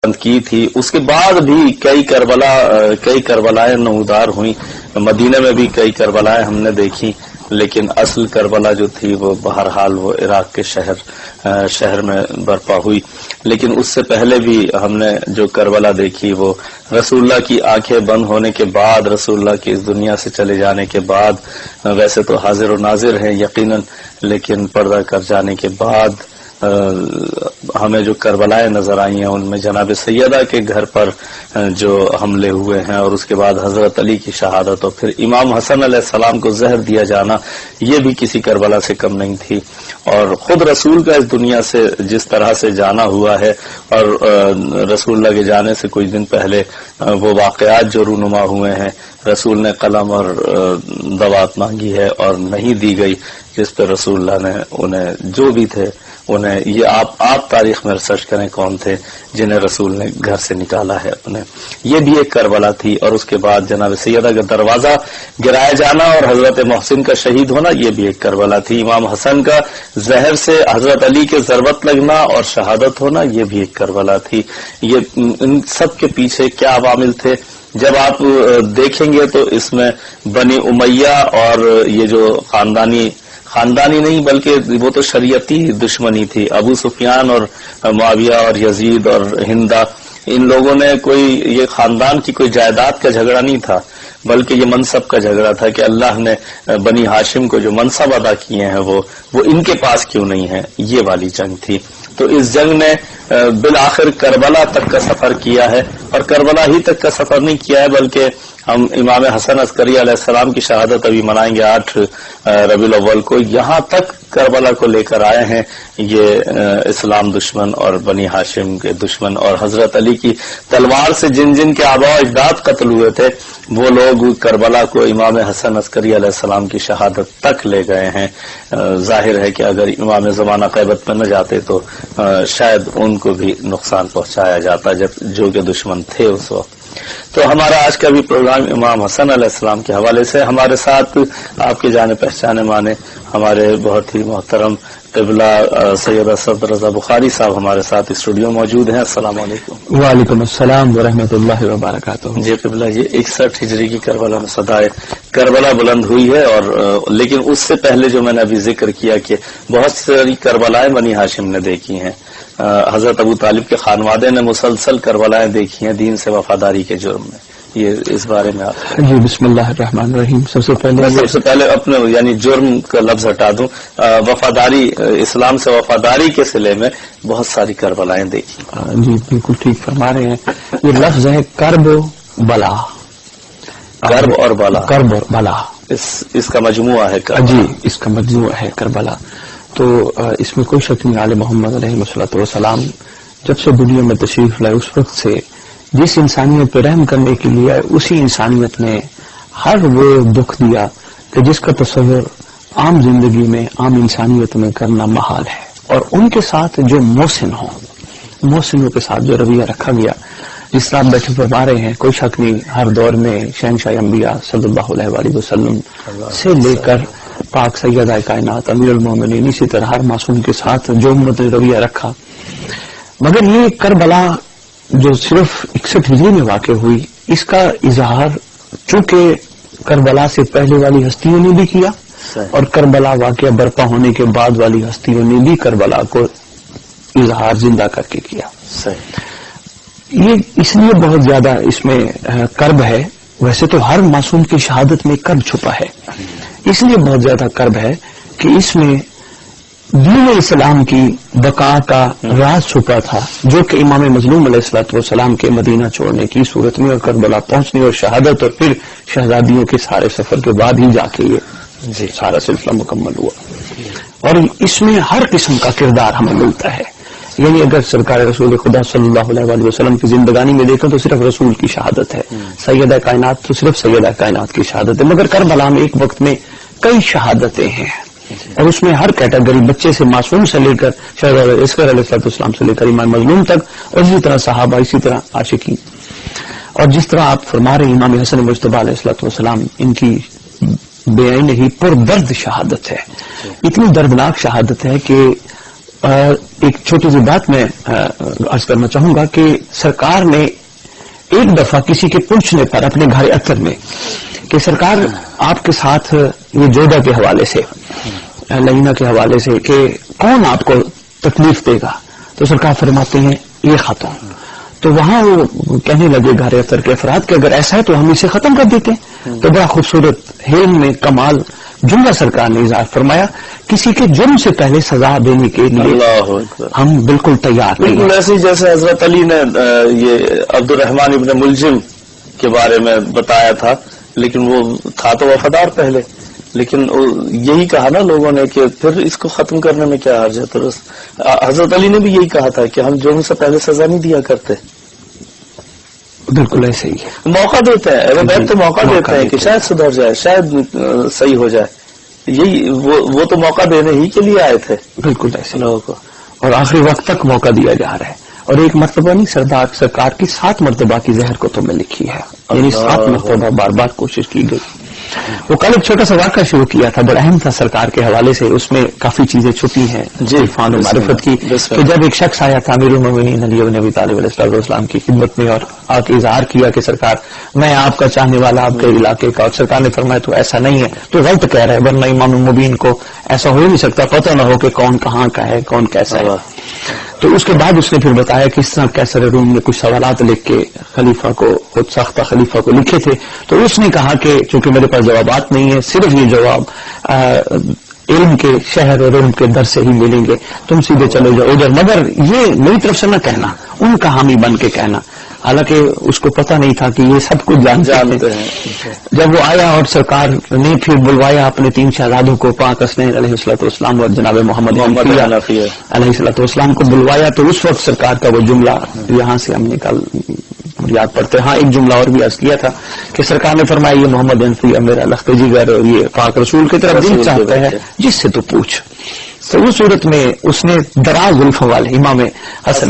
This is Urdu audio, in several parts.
کی تھی. اس کے بعد بھی کئی کربلائیں نمودار ہوئیں. مدینہ میں بھی کئی کربلائیں ہم نے دیکھی، لیکن اصل کربلا جو تھی وہ بہرحال وہ عراق کے شہر میں برپا ہوئی. لیکن اس سے پہلے بھی ہم نے جو کربلا دیکھی وہ رسول اللہ کی آنکھیں بند ہونے کے بعد، رسول اللہ کی اس دنیا سے چلے جانے کے بعد. ویسے تو حاضر و ناظر ہیں یقیناً، لیکن پردہ کر جانے کے بعد ہمیں جو کربلائیں نظر آئی ہیں ان میں جناب سیدہ کے گھر پر جو حملے ہوئے ہیں، اور اس کے بعد حضرت علی کی شہادت، اور پھر امام حسن علیہ السلام کو زہر دیا جانا، یہ بھی کسی کربلا سے کم نہیں تھی. اور خود رسول کا اس دنیا سے جس طرح سے جانا ہوا ہے، اور رسول اللہ کے جانے سے کچھ دن پہلے وہ واقعات جو رونما ہوئے ہیں، رسول نے قلم اور دوات مانگی ہے اور نہیں دی گئی، جس پہ رسول اللہ نے انہیں جو بھی تھے انہیں، یہ آپ تاریخ میں ریسرچ کریں کون تھے جنہیں رسول نے گھر سے نکالا ہے اپنے. یہ بھی ایک کربلا تھی. اور اس کے بعد جناب سیدہ کا دروازہ گرایا جانا اور حضرت محسن کا شہید ہونا، یہ بھی ایک کربلا تھی. امام حسن کا زہر سے حضرت علی کے ضربت لگنا اور شہادت ہونا، یہ بھی ایک کربلا تھی. یہ ان سب کے پیچھے کیا عوامل تھے جب آپ دیکھیں گے تو اس میں بنی امیہ اور یہ جو خاندانی نہیں بلکہ وہ تو شریعتی دشمنی تھی. ابو سفیان اور معاویہ اور یزید اور ہندا، ان لوگوں نے یہ خاندان کی کوئی جائیداد کا جھگڑا نہیں تھا، بلکہ یہ منصب کا جھگڑا تھا کہ اللہ نے بنی ہاشم کو جو منصب ادا کیے ہیں وہ ان کے پاس کیوں نہیں ہے. یہ والی جنگ تھی. تو اس جنگ نے بالآخر کربلا تک کا سفر کیا ہے، اور کربلا ہی تک کا سفر نہیں کیا ہے بلکہ ہم امام حسن عسکری علیہ السلام کی شہادت ابھی منائیں گے 8 ربیع الاول کو. یہاں تک کربلا کو لے کر آئے ہیں یہ اسلام دشمن اور بنی ہاشم کے دشمن، اور حضرت علی کی تلوار سے جن کے آباء و اجداد قتل ہوئے تھے وہ لوگ کربلا کو امام حسن عسکری علیہ السلام کی شہادت تک لے گئے ہیں. ظاہر ہے کہ اگر امام زمانہ غیبت میں نہ جاتے تو شاید ان کو بھی نقصان پہنچایا جاتا جو کہ دشمن تھے اس وقت. تو ہمارا آج کا بھی پروگرام امام حسن علیہ السلام کے حوالے سے. ہمارے ساتھ آپ کے جانے پہچانے مانے ہمارے بہت ہی محترم قبلہ سید اسد رضا بخاری صاحب ہمارے ساتھ اسٹوڈیو موجود ہیں. السلام علیکم. وعلیکم السلام ورحمۃ اللہ وبرکاتہ. جی قبلہ، یہ 61 ہجری کی کربلا میں صدائے کربلا بلند ہوئی ہے، اور لیکن اس سے پہلے جو میں نے ابھی ذکر کیا کہ بہت ساری کربلائیں بنی ہاشم نے دیکھی ہیں. حضرت ابو طالب کے خانوادے نے مسلسل کربلائیں دیکھی ہیں دین سے وفاداری کے جرم میں. یہ اس بارے میں آپ جی بسم اللہ الرحمن الرحیم. سب سے پہلے اپنے یعنی جرم کا لفظ ہٹا دوں، وفاداری، اسلام سے وفاداری کے صلے میں بہت ساری کربلائیں دیکھی. جی بالکل ٹھیک فرما رہے ہیں. یہ لفظ ہے کرب بلا، کرب اور بلا، کرب اور بلا، اس کا مجموعہ ہے جی اس کا مجموعہ ہے کربلا. تو اس میں کوئی شک نہیں، آل محمد علیہ الصلوۃ والسلام جب سے دنیا میں تشریف لائے اس وقت سے جس انسانیت پہ رحم کرنے کے لیے اسی انسانیت نے ہر وہ دکھ دیا کہ جس کا تصور عام زندگی میں، عام انسانیت میں کرنا محال ہے. اور ان کے ساتھ جو محسنوں کے ساتھ جو رویہ رکھا گیا، جس طرح آپ بیٹھے فرما رہے ہیں، کوئی شک نہیں ہر دور میں شہنشاہ انبیاء صلی اللہ علیہ وآلہ وسلم سے لے کر پاک سیدہ کائنات امیر المومنین، اسی طرح ہر معصوم کے ساتھ جو امت نے رویہ رکھا. مگر یہ کربلا جو صرف 61 ہجری میں واقع ہوئی، اس کا اظہار چونکہ کربلا سے پہلے والی ہستیوں نے بھی کیا اور کربلا واقعہ برپا ہونے کے بعد والی ہستیوں نے بھی کربلا کو اظہار زندہ کر کے کیا. یہ اس لیے بہت زیادہ اس میں کرب ہے. ویسے تو ہر معصوم کی شہادت میں کرب چھپا ہے، اس لیے بہت زیادہ کرب ہے کہ اس میں دین اسلام کی بقا کا راز چھپا تھا، جو کہ امام مظلوم علیہ الصلوۃ والسلام کے مدینہ چھوڑنے کی صورت میں اور کربلا پہنچنے اور شہادت اور پھر شہزادیوں کے سارے سفر کے بعد ہی جا کے یہ سارا سلسلہ مکمل ہوا. اور اس میں ہر قسم کا کردار ہمیں ملتا ہے. یعنی اگر سرکار رسول خدا صلی اللہ علیہ وآلہ وسلم کی زندگانی میں دیکھیں تو صرف رسول کی شہادت ہے، سیدہ کائنات تو صرف سیدہ کائنات کی شہادت ہے. مگر کربلا میں ایک وقت میں کئی شہادتیں ہیں، اور اس میں ہر کیٹیگری، بچے سے معصوم سے لے کر شہزادہ عسکر علیہ السلام سے لے کر امام مظلوم تک، اور اسی طرح صحابہ، اسی طرح عاشقین. اور جس طرح آپ فرما رہے ہیں امام حسن مجتبی علیہ السلام، ان کی بے عین ہی پر درد شہادت ہے، اتنی دردناک شہادت ہے کہ ایک چھوٹی سی بات میں عرض کرنا چاہوں گا کہ سرکار نے ایک دفعہ کسی کے پوچھنے پر اپنے گھر اختر میں کہ سرکار آپ کے ساتھ یہ جوڑا کے حوالے سے لینا کے حوالے سے کہ کون آپ کو تکلیف دے گا، تو سرکار فرماتے ہیں یہ خاتون. تو وہاں وہ کہنے لگے گھر اختر کے افراد کہ اگر ایسا ہے تو ہم اسے ختم کر دیتے ہیں. تو بڑا خوبصورت حلم میں کمال جملہ سرکار نے اظہار فرمایا، کسی کے جرم سے پہلے سزا دینے کے لیے ہم بالکل تیار نہیں. بالکل ایسے جیسے حضرت علی نے یہ عبد الرحمان ابن ملجم کے بارے میں بتایا تھا، لیکن وہ تھا تو وفادار پہلے، لیکن یہی کہا نا لوگوں نے کہ پھر اس کو ختم کرنے میں کیا حرج ہے. تو حضرت علی نے بھی یہی کہا تھا کہ ہم جرم سے پہلے سزا نہیں دیا کرتے. بالکل ایسے ہی ہے، موقع دیتے ہیں، اہل بیت تو موقع دیتے ہیں کہ شاید سدھر جائے، شاید صحیح ہو جائے. یہی وہ تو موقع دینے ہی کے لیے آئے تھے. بالکل ایسے لوگوں کو، اور آخری وقت تک موقع دیا جا رہا ہے. اور ایک مرتبہ نہیں، سرکار کی 7 مرتبہ کی زہر کو تو میں لکھی ہے، یعنی 7 مرتبہ بار بار کوشش کی گئی. وہ کل ایک چھوٹا سا واقعہ شروع کیا تھا، بڑا اہم تھا سرکار کے حوالے سے، اس میں کافی چیزیں چھپی ہیں عرفان و معرفت کی. کہ جب ایک شخص آیا تھا امیر المومنین علی بن ابی طالب علیہ السلام کی خدمت میں اور آ کے اظہار کیا کہ سرکار میں آپ کا چاہنے والا، آپ کے علاقے کا، اور سرکار نے فرمایا تو ایسا نہیں ہے، تو غلط کہہ رہا ہے، ورنہ امام المبین کو ایسا ہو ہی نہیں سکتا، پتہ نہ ہو کہ کون کہاں کا ہے، کون کیسا ہے. تو اس کے بعد اس نے پھر بتایا کہ اس طرح کیسر روم نے کچھ سوالات لکھ کے خلیفہ کو، خود ساختہ خلیفہ کو لکھے تھے. تو اس نے کہا کہ چونکہ میرے پاس جوابات نہیں ہیں، صرف یہ جواب علم کے شہر اور علم کے در سے ہی ملیں گے، تم سیدھے چلے جاؤ ادھر، مگر یہ میری طرف سے نہ کہنا، ان کا حامی بن کے کہنا. حالانکہ اس کو پتہ نہیں تھا کہ یہ سب کچھ جانتے ہیں. جب وہ آیا اور سرکار نے پھر بلوایا اپنے 3 شہزادوں کو، پاک حسنین علیہ الصلوۃ والسلام اور جناب محمد علیہ الصلوۃ والسلام کو بلوایا، تو اس وقت سرکار کا وہ جملہ یہاں سے ہم نے کل یاد پڑتے. ہاں ایک جملہ اور بھی عرض کیا تھا کہ سرکار نے فرمایا یہ محمد انفی میرا لخت جگر اور یہ پاک رسول کی طرف دل چاہتا ہے جس سے تو پوچھ. تو اس صورت میں اس نے دراز زلفوں والے امام حسن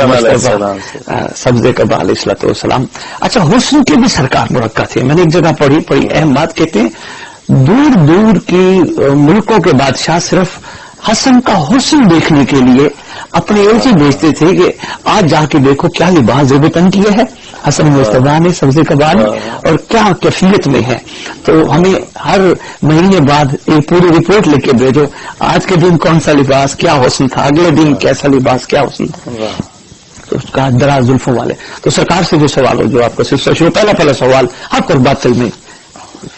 سبزے کبا علیہ الصلوۃ والسلام. اچھا حسن کے بھی سرکار مرکہ تھے. میں نے ایک جگہ پڑھی اہم بات، کہتے ہیں دور دور کی ملکوں کے بادشاہ صرف حسن کا حسن دیکھنے کے لیے اپنے ایجنٹ بھیجتے تھے کہ آج جا کے دیکھو کیا لباس زیب تن کیا ہے حسن مصطفیٰ نے، سبزے کبا نے، اور کیا کیفیت میں ہے. تو ہمیں ہر مہینے بعد ایک پوری رپورٹ لکھ کے بھیجو، آج کے دن کون سا لباس کیا حسن تھا، اگلے دن کیسا لباس کیا حسن تھا. تو اس کا دراز زلفوں والے. تو سرکار سے جو سوال ہو جو آپ کا سلسلہ شروع، پہلا سوال حق اور باطل میں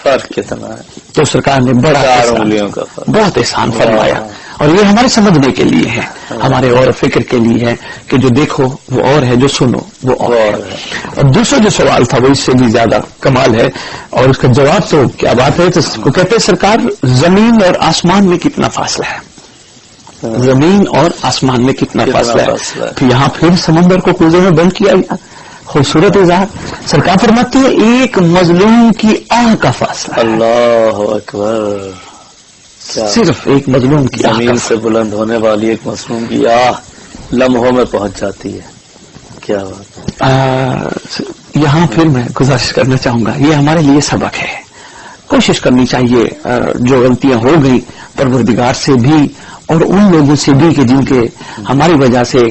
فرق کتنا ہے. تو سرکار نے بہت احسان فرمایا، اور یہ ہمارے سمجھنے کے لیے ہے، ہمارے غور و فکر کے لیے ہے کہ جو دیکھو وہ اور ہے، جو سنو وہ اور ہے. اور دوسرا جو سوال تھا وہ اس سے بھی زیادہ کمال ہے، اور اس کا جواب تو کیا بات ہے. تو کو کہتے ہیں سرکار زمین اور آسمان میں کتنا فاصلہ ہے، زمین اور آسمان میں کتنا فاصلہ ہے. پھر یہاں پھر سمندر کو کوزے میں بند کیا گیا. خوبصورت اظہار. سرکار فرماتی ہے ایک مظلوم کی آہ کا فاصلہ. اللہ اکبر. صرف ایک مظلوم کی زمین سے بلند ہونے والی ایک مظلوم کی آہ لمحوں میں پہنچ جاتی ہے. کیا بات. یہاں پھر میں گزارش کرنا چاہوں گا، یہ ہمارے لیے سبق ہے. کوشش کرنی چاہیے جو غلطیاں ہو گئی پروردگار سے بھی اور ان لوگوں سے بھی کہ جن کے ہماری وجہ سے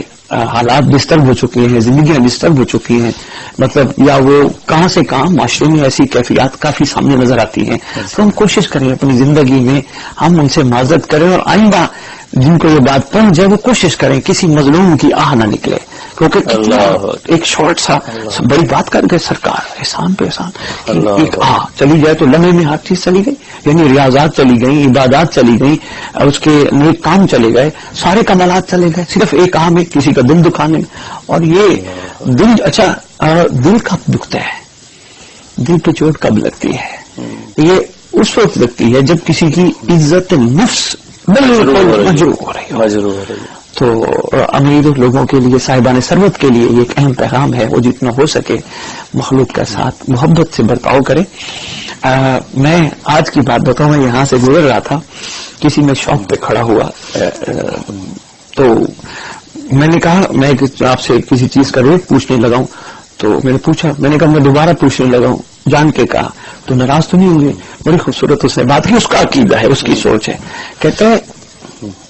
حالات ڈسٹرب ہو چکے ہیں، زندگیاں ڈسٹرب ہو چکی ہیں، مطلب یا وہ کہاں سے کہاں معاشرے میں ایسی کیفیات کافی سامنے نظر آتی ہیں. تو ہم کوشش کریں اپنی زندگی میں ہم ان سے معذرت کریں، اور آئندہ جن کو یہ بات پہنچ جائے وہ کوشش کریں کسی مظلوم کی آہ نہ نکلے. کیونکہ ایک شارٹ سا بڑی بات کر گئے سرکار، احسان پہ احسان. ایک آہ چلی جائے تو لمحے میں ہر چیز چلی گئی، یعنی ریاضات چلی گئی، عبادات چلی گئی، اس کے نیک کام چلے گئے، سارے کمالات چلے گئے صرف ایک آہ میں کسی کا دل دکھانے. اور یہ دل، اچھا دل کب دکھتا ہے، دل پہ چوٹ کب لگتی ہے؟ یہ اس وقت لگتی ہے جب کسی کی عزت نفس بالکل مجروح ہو رہی ہو. تو امیر لوگوں کے لیے، صاحبان ثروت کے لیے یہ ایک اہم پیغام ہے، وہ جتنا ہو سکے مخلوق کے ساتھ محبت سے برتاؤ کرے. میں آج کی بات بتاؤں، میں یہاں سے گزر رہا تھا، کسی میں شاپ پہ کھڑا ہوا، تو میں نے کہا میں آپ سے کسی چیز کا ریٹ پوچھنے لگا ہوں. تو میں نے پوچھا، میں نے کہا میں دوبارہ پوچھنے لگا ہوں، جان کے کہا. تو ناراض تو نہیں ہوئے، بڑی خوبصورت اس نے بات کی، اس کا عقیدہ ہے، اس کی سوچ ہے. کہتا ہے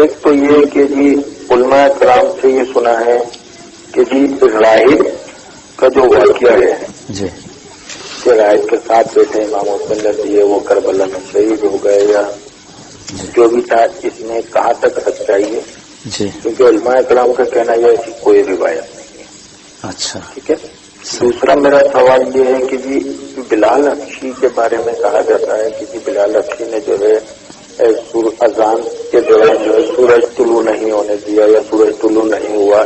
ایک تو یہ کہ جی علماء کرام سے یہ سنا ہے کہ جی راہب کا جو واقعہ ہے جی کہ راہب کے ساتھ بیٹھے امام حسین رضی وہ کربلا میں شہید ہو گئے یا جو بھی تھا، اس میں کہاں تک سچائی ہے؟ جی کیونکہ علماء کرام کا کہنا یہ ہے کہ کوئی روایت نہیں ہے. اچھا ٹھیک ہے. دوسرا میرا سوال یہ ہے کہ جی بلال حبشی کے بارے میں کہا جاتا ہے کہ جی بلال حبشی نے جو ہے اذان کے دوران جو ہے سورج طلوع نہیں ہونے دیا یا سورج طلوع نہیں ہوا.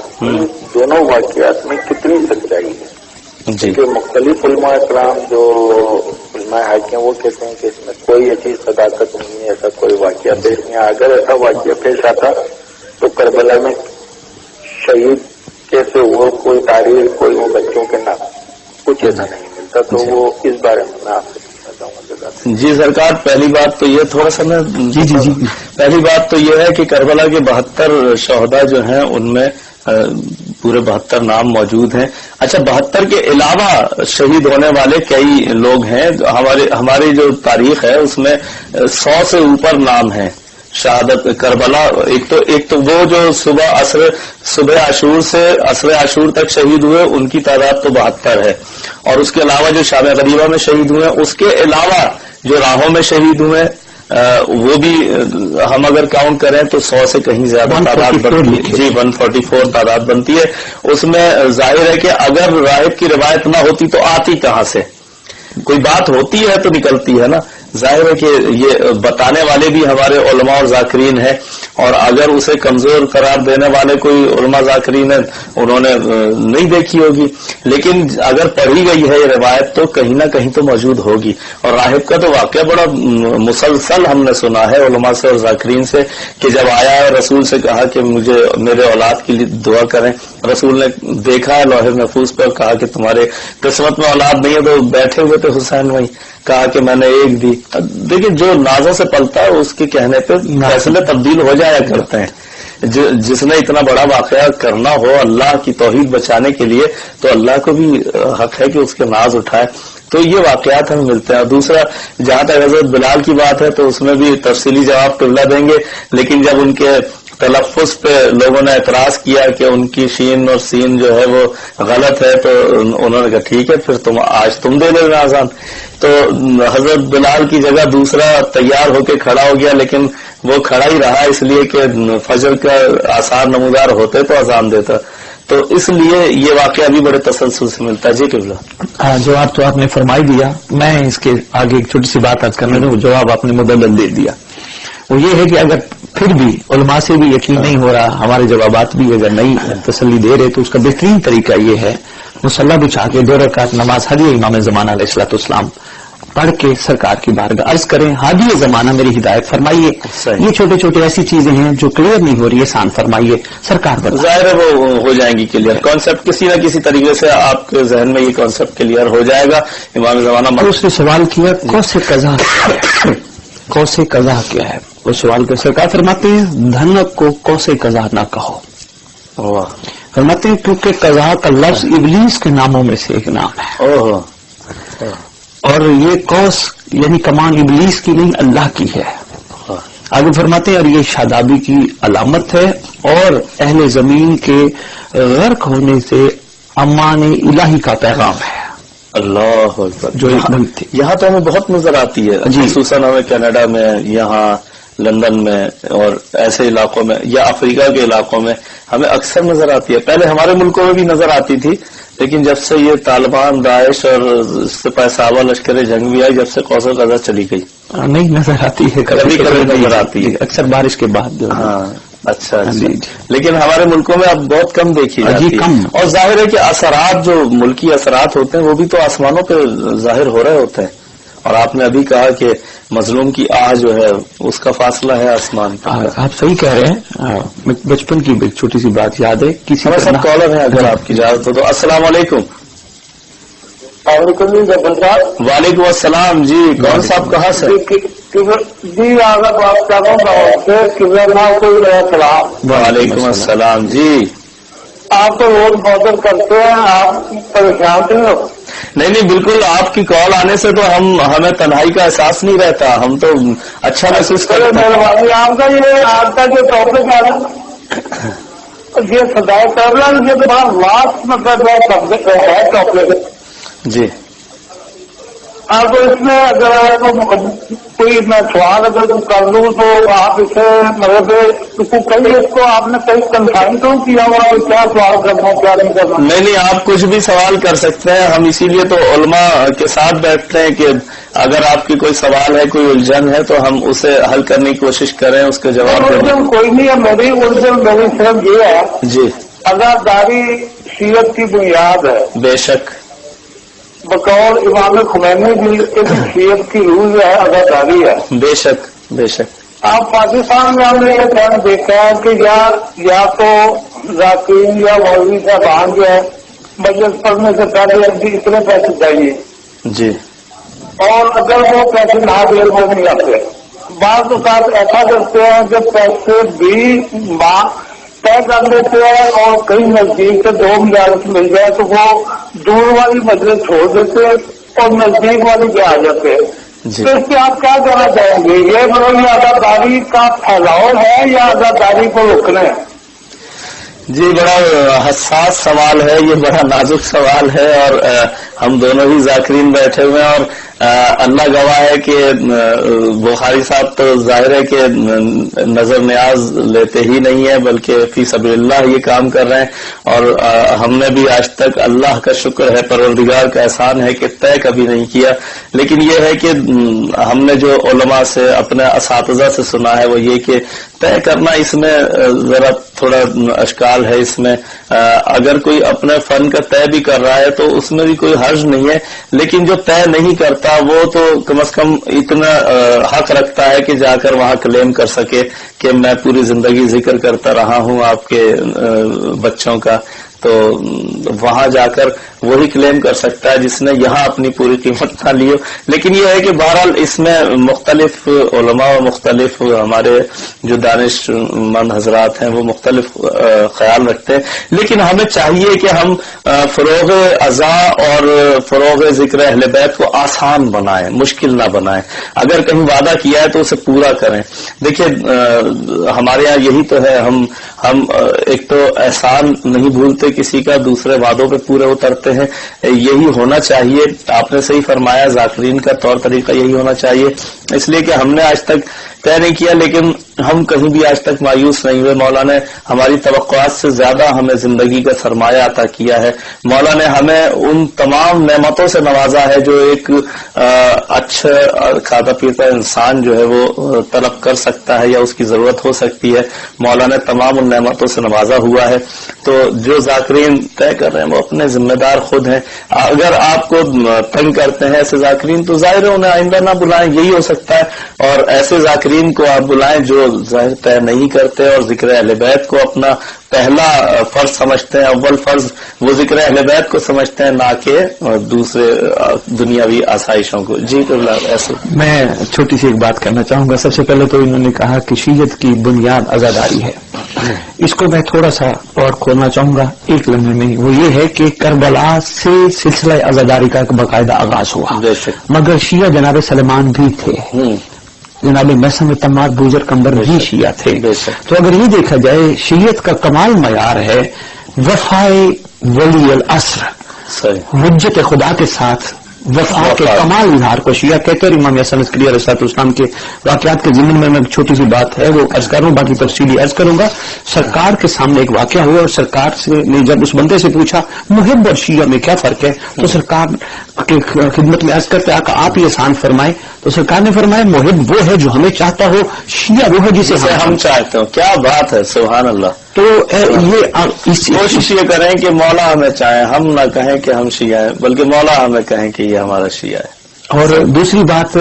دونوں واقعات میں کتنی سچائی ہے؟ جی کہ مختلف علماء کرام جو علماء حق ہیں وہ کہتے ہیں کہ اس میں کوئی ایسی صداقت نہیں ہے، ایسا کوئی واقعہ پیش نہیں. اگر ایسا واقعہ پیش آتا تو کربلا میں شہید کیسے وہ کوئی تاریخ کوئی وہ بچوں کے نام کچھ ایسا نہیں ملتا. تو وہ اس بارے میں آپ سے پوچھنا چاہوں گا. جی سرکار، پہلی بات تو یہ تھوڑا سا میں جی پہلی بات تو یہ ہے کہ کربلا کے 72 شہداء جو ہیں ان میں پورے 72 نام موجود ہیں. اچھا، 72 کے علاوہ شہید ہونے والے کئی لوگ ہیں. ہماری جو تاریخ ہے اس میں 100 سے اوپر نام ہیں شہادت کربلا. ایک تو وہ جو صبح عاشور سے عصر عاشور تک شہید ہوئے ان کی تعداد تو 72 ہے، اور اس کے علاوہ جو شام غریبہ میں شہید ہوئے اس کے علاوہ جو راہوں میں شہید ہوئے وہ بھی ہم اگر کاؤنٹ کریں تو 100 سے کہیں زیادہ تعداد بنتی ہے. جی 144 تعداد بنتی ہے. اس میں ظاہر ہے کہ اگر راہب کی روایت نہ ہوتی تو آتی کہاں سے؟ کوئی بات ہوتی ہے تو نکلتی ہے نا. ظاہر ہے کہ یہ بتانے والے بھی ہمارے علماء اور ذاکرین ہیں، اور اگر اسے کمزور قرار دینے والے کوئی علماء ذاکرین ہیں انہوں نے نہیں دیکھی ہوگی، لیکن اگر پڑھی گئی ہے یہ روایت تو کہیں نہ کہیں تو موجود ہوگی. اور راہب کا تو واقعہ بڑا مسلسل ہم نے سنا ہے علماء سے اور ذاکرین سے کہ جب آیا ہے رسول سے کہا کہ مجھے میرے اولاد کے لیے دعا کریں. رسول نے دیکھا ہے لوح محفوظ پر، کہا کہ تمہارے قسمت میں اولاد نہیں ہے، تو بیٹھے ہوئے تھے حسین وہیں، کہا کہ میں نے ایک دی. دیکھیں جو نازوں سے پلتا ہے اس کے کہنے پہ فیصلے تبدیل ہو جایا کرتے ہیں. جس نے اتنا بڑا واقعہ کرنا ہو اللہ کی توحید بچانے کے لیے تو اللہ کو بھی حق ہے کہ اس کے ناز اٹھائے. تو یہ واقعات ہمیں ملتے ہیں. دوسرا جہاں تک حضرت بلال کی بات ہے تو اس میں بھی تفصیلی جواب قبلہ دیں گے، لیکن جب ان کے تلفظ پہ لوگوں نے اعتراض کیا کہ ان کی شین اور سین جو ہے وہ غلط ہے تو انہوں نے کہا ٹھیک ہے پھر آج تم دے لو آزان. تو حضرت بلال کی جگہ دوسرا تیار ہو کے کھڑا ہو گیا، لیکن وہ کھڑا ہی رہا اس لیے کہ فجر کا آثار نمودار ہوتے تو اذان دیتا. تو اس لیے یہ واقعہ بھی بڑے تسلسل سے ملتا ہے. جی قبلہ جواب تو آپ نے فرمائی دیا. میں اس کے آگے ایک چھوٹی سی بات عرض کرنے دوں. جواب آپ نے مدلل دے دیا. وہ یہ ہے کہ اگر پھر بھی علماء سے بھی یقین نہیں ہو رہا، ہمارے جوابات بھی اگر نہیں تسلی دے رہے، تو اس کا بہترین طریقہ یہ ہے مصلی بچھا کے 2 رکعت نماز ہدی امام زمانہ علیہ الصلوۃ والسلام پڑھ کے سرکار کی بارگاہ عرض کریں ہادی زمانہ میری ہدایت فرمائیے. یہ چھوٹے چھوٹے ایسی چیزیں ہیں جو کلیئر نہیں ہو رہی ہے، آسان فرمائیے سرکار پر. ظاہر ہے وہ ہو جائیں گی کلیئر. کانسیپٹ کسی نہ کسی طریقے سے آپ کے ذہن میں یہ کانسیپٹ کلیئر ہو جائے گا. امام زمانہ اور اس نے سوال کیا کوسے قضا کیا ہے. وہ سوال کے سرکار فرماتے ہیں دھنک کو کوسے قضا نہ کہو. فرماتے ہیں کیونکہ قضا کا لفظ ابلیس کے ناموں میں سے ایک نام ہے، اور یہ کوس یعنی کمان ابلیس کی نہیں اللہ کی ہے. آگے فرماتے ہیں اور یہ شادابی کی علامت ہے اور اہل زمین کے غرق ہونے سے امان الہی کا پیغام ہے. اللہ اکبر. جو یہاں تو ہمیں بہت نظر آتی ہے، خصوصاً ہمیں کینیڈا میں، یہاں لندن میں اور ایسے علاقوں میں یا افریقہ کے علاقوں میں ہمیں اکثر نظر آتی ہے. پہلے ہمارے ملکوں میں بھی نظر آتی تھی، لیکن جب سے یہ طالبان، داعش اور سپاہ سالار لشکر جنگ بھی آئی، جب سے قوس قزح چلی گئی نہیں نظر آتی ہے. کبھی کبھی نظر آتی ہے، اکثر بارش کے بعد. ہاں اچھا. لیکن ہمارے ملکوں میں اب بہت کم دیکھی جاتی ہے. اور ظاہر ہے کہ اثرات جو ملکی اثرات ہوتے ہیں وہ بھی تو آسمانوں پہ ظاہر ہو رہے ہوتے ہیں. اور آپ نے ابھی کہا کہ مظلوم کی آہ جو ہے اس کا فاصلہ ہے آسمان پر. آپ صحیح کہہ رہے ہیں. بچپن کی ایک چھوٹی سی بات یاد ہے. کسی سب کالر ہیں اگر آپ کی اجازت ہو تو. السلام علیکم. وعلیکم السلام. جی کون صاحب کہاں سے؟ جی اگر بات کر رہا ہوں. وعلیکم السلام. جی آپ تو روز بہت کرتے ہیں، آپ پریشان نہیں ہو؟ نہیں بالکل، آپ کی کال آنے سے تو ہمیں تنہائی کا احساس نہیں رہتا، ہم تو اچھا محسوس کرتے ہیں۔ مہربانی آپ کا یہ آج کا جو ٹاپک ہے یہ سدائے کرنا، یہ تو بڑا واسٹ مطلب ہے ٹاپک جی آپ کو اس میں اگر کوئی میں سوال اگر کر لوں تو آپ اسے مطلب کہیں اس کو آپ نے کہیں کنفائن تو کیا ہوا کیا سوال کرنا کیا نہیں کرنا؟ نہیں آپ کچھ بھی سوال کر سکتے ہیں، ہم اسی لیے تو علماء کے ساتھ بیٹھتے ہیں کہ اگر آپ کی کوئی سوال ہے، کوئی الجھن ہے تو ہم اسے حل کرنے کی کوشش کریں، اس کے جواب دیں۔ کوئی نہیں ہے، میری الجھن میری صرف یہ ہے جی ازاداری شیعت کی بنیاد ہے، بے شک بقول امام خمینی بھی شیعت کی روح ہے، ازاداری ہے۔ بے شک بے شک۔ آپ پاکستان میں ہم نے یہ ٹرینڈ دیکھا ہے کہ یا تو ذاکرین یا مولوی صاحبان جو ہے مجلس پڑھنے سے پہلے اتنے پیسے چاہیے جی، اور اگر وہ پیسے نہ دے وہ نہیں آتے۔ بعض اوقات ایسا کرتے ہیں کہ پیسے بھی طے کر لیتے ہیں اور کہیں نزدیک سے 2 ملازمت مل جائے تو وہ دور والی مجلس چھوڑ دیتے ہیں اور نزدیک والی پہ آ جاتے ہیں۔ جی تو اس سے آپ کیا کہنا چاہیں گے؟ یہ مطلب یہ ازاداری کا پھیلاؤ ہے یا ازاداری کو روکنا ہے؟ جی بڑا حساس سوال ہے، یہ بڑا نازک سوال ہے، اور ہم دونوں ہی ذاکرین بیٹھے ہوئے ہیں، اور اللہ گواہ ہے کہ بخاری صاحب تو ظاہر ہے کہ نظر نیاز لیتے ہی نہیں ہے، بلکہ فی سبیل اللہ یہ کام کر رہے ہیں، اور ہم نے بھی آج تک اللہ کا شکر ہے، پروردگار کا احسان ہے کہ طے کبھی نہیں کیا، لیکن یہ ہے کہ ہم نے جو علماء سے اپنے اساتذہ سے سنا ہے وہ یہ کہ طے کرنا اس میں ذرا تھوڑا اشکال ہے، اس میں اگر کوئی اپنے فن کا طے بھی کر رہا ہے تو اس میں بھی کوئی حرج نہیں ہے، لیکن جو طے نہیں کرتا وہ تو کم از کم اتنا حق رکھتا ہے کہ جا کر وہاں کلیم کر سکے کہ میں پوری زندگی ذکر کرتا رہا ہوں آپ کے بچوں کا، تو وہاں جا کر وہی کلیم کر سکتا ہے جس نے یہاں اپنی پوری قیمت نہ لی ہو۔ لیکن یہ ہے کہ بہرحال اس میں مختلف علماء و مختلف ہمارے جو دانش مند حضرات ہیں وہ مختلف خیال رکھتے ہیں، لیکن ہمیں چاہیے کہ ہم فروغ ازاں اور فروغ ذکر اہل بیت کو آسان بنائیں، مشکل نہ بنائیں۔ اگر کہیں وعدہ کیا ہے تو اسے پورا کریں۔ دیکھیے ہمارے یہاں یہی تو ہے، ہم ایک تو احسان نہیں بھولتے کسی کا، دوسرے وعدوں پہ پورے اترتے ہیں، یہی ہونا چاہیے۔ آپ نے صحیح فرمایا، ذاکرین کا طور طریقہ یہی ہونا چاہیے، اس لیے کہ ہم نے آج تک طے نہیں کیا، لیکن ہم کہیں بھی آج تک مایوس نہیں ہوئے۔ مولا نے ہماری توقعات سے زیادہ ہمیں زندگی کا سرمایہ عطا کیا ہے، مولا نے ہمیں ان تمام نعمتوں سے نوازا ہے جو ایک اچھا کھاتا پیتا انسان جو ہے وہ طلب کر سکتا ہے یا اس کی ضرورت ہو سکتی ہے، مولا نے تمام ان نعمتوں سے نوازا ہوا ہے۔ تو جو ذاکرین طے کر رہے ہیں وہ اپنے ذمہ دار خود ہیں، اگر آپ کو تنگ کرتے ہیں ایسے ذاکرین تو ظاہر ہے انہیں آئندہ نہ بلائیں، یہی ہو سکتا ہے، اور ایسے ذاکرین کو آپ بلائیں جو ظاہر طے نہیں کرتے اور ذکر اہل بیت کو اپنا پہلا فرض سمجھتے ہیں، اول فرض وہ ذکر اہل بیت کو سمجھتے ہیں، نہ کہ دوسرے دنیاوی آسائشوں کو۔ جی ایسے میں چھوٹی سی ایک بات کرنا چاہوں گا۔ سب سے پہلے تو انہوں نے کہا کہ شیعت کی بنیاد عزاداری ہے، اس کو میں تھوڑا سا اور کھولنا چاہوں گا ایک لمحے میں، وہ یہ ہے کہ کربلا سے سلسلہ عزاداری کا ایک باقاعدہ آغاز ہوا، مگر شیعہ جناب سلمان بھی تھے، جناب محسن تمار بوجر کمبر بھی شیعہ تھے۔ تو اگر یہ دیکھا جائے شیعت کا کمال معیار ہے وفائے ولی العصر، حجت خدا کے ساتھ وفا کے کمال اظہار کو شیعہ کہتے ہیں۔ امام حسن عسکری علیہ السلام کے واقعات کے ضمن میں ایک چھوٹی سی بات ہے وہ عرض کروں، باقی تفصیلی عرض کروں گا۔ سرکار کے سامنے ایک واقعہ ہوا اور سرکار سے نے جب اس بندے سے پوچھا محب اور شیعہ میں کیا فرق ہے، تو سرکار کی خدمت میں عرض کرتے آپ ہی احسان فرمائیں، تو سرکار نے فرمایا محب وہ ہے جو ہمیں چاہتا ہو، شیعہ وہ ہے جسے ہم چاہتے ہو۔ کیا بات ہے، سبحان اللہ۔ تو یہ کوشش یہ کریں کہ مولا ہمیں چاہیں، ہم نہ کہیں کہ ہم شیعہ ہیں، بلکہ مولا ہمیں کہیں کہ یہ ہمارا شیعہ ہے۔ اور دوسری بات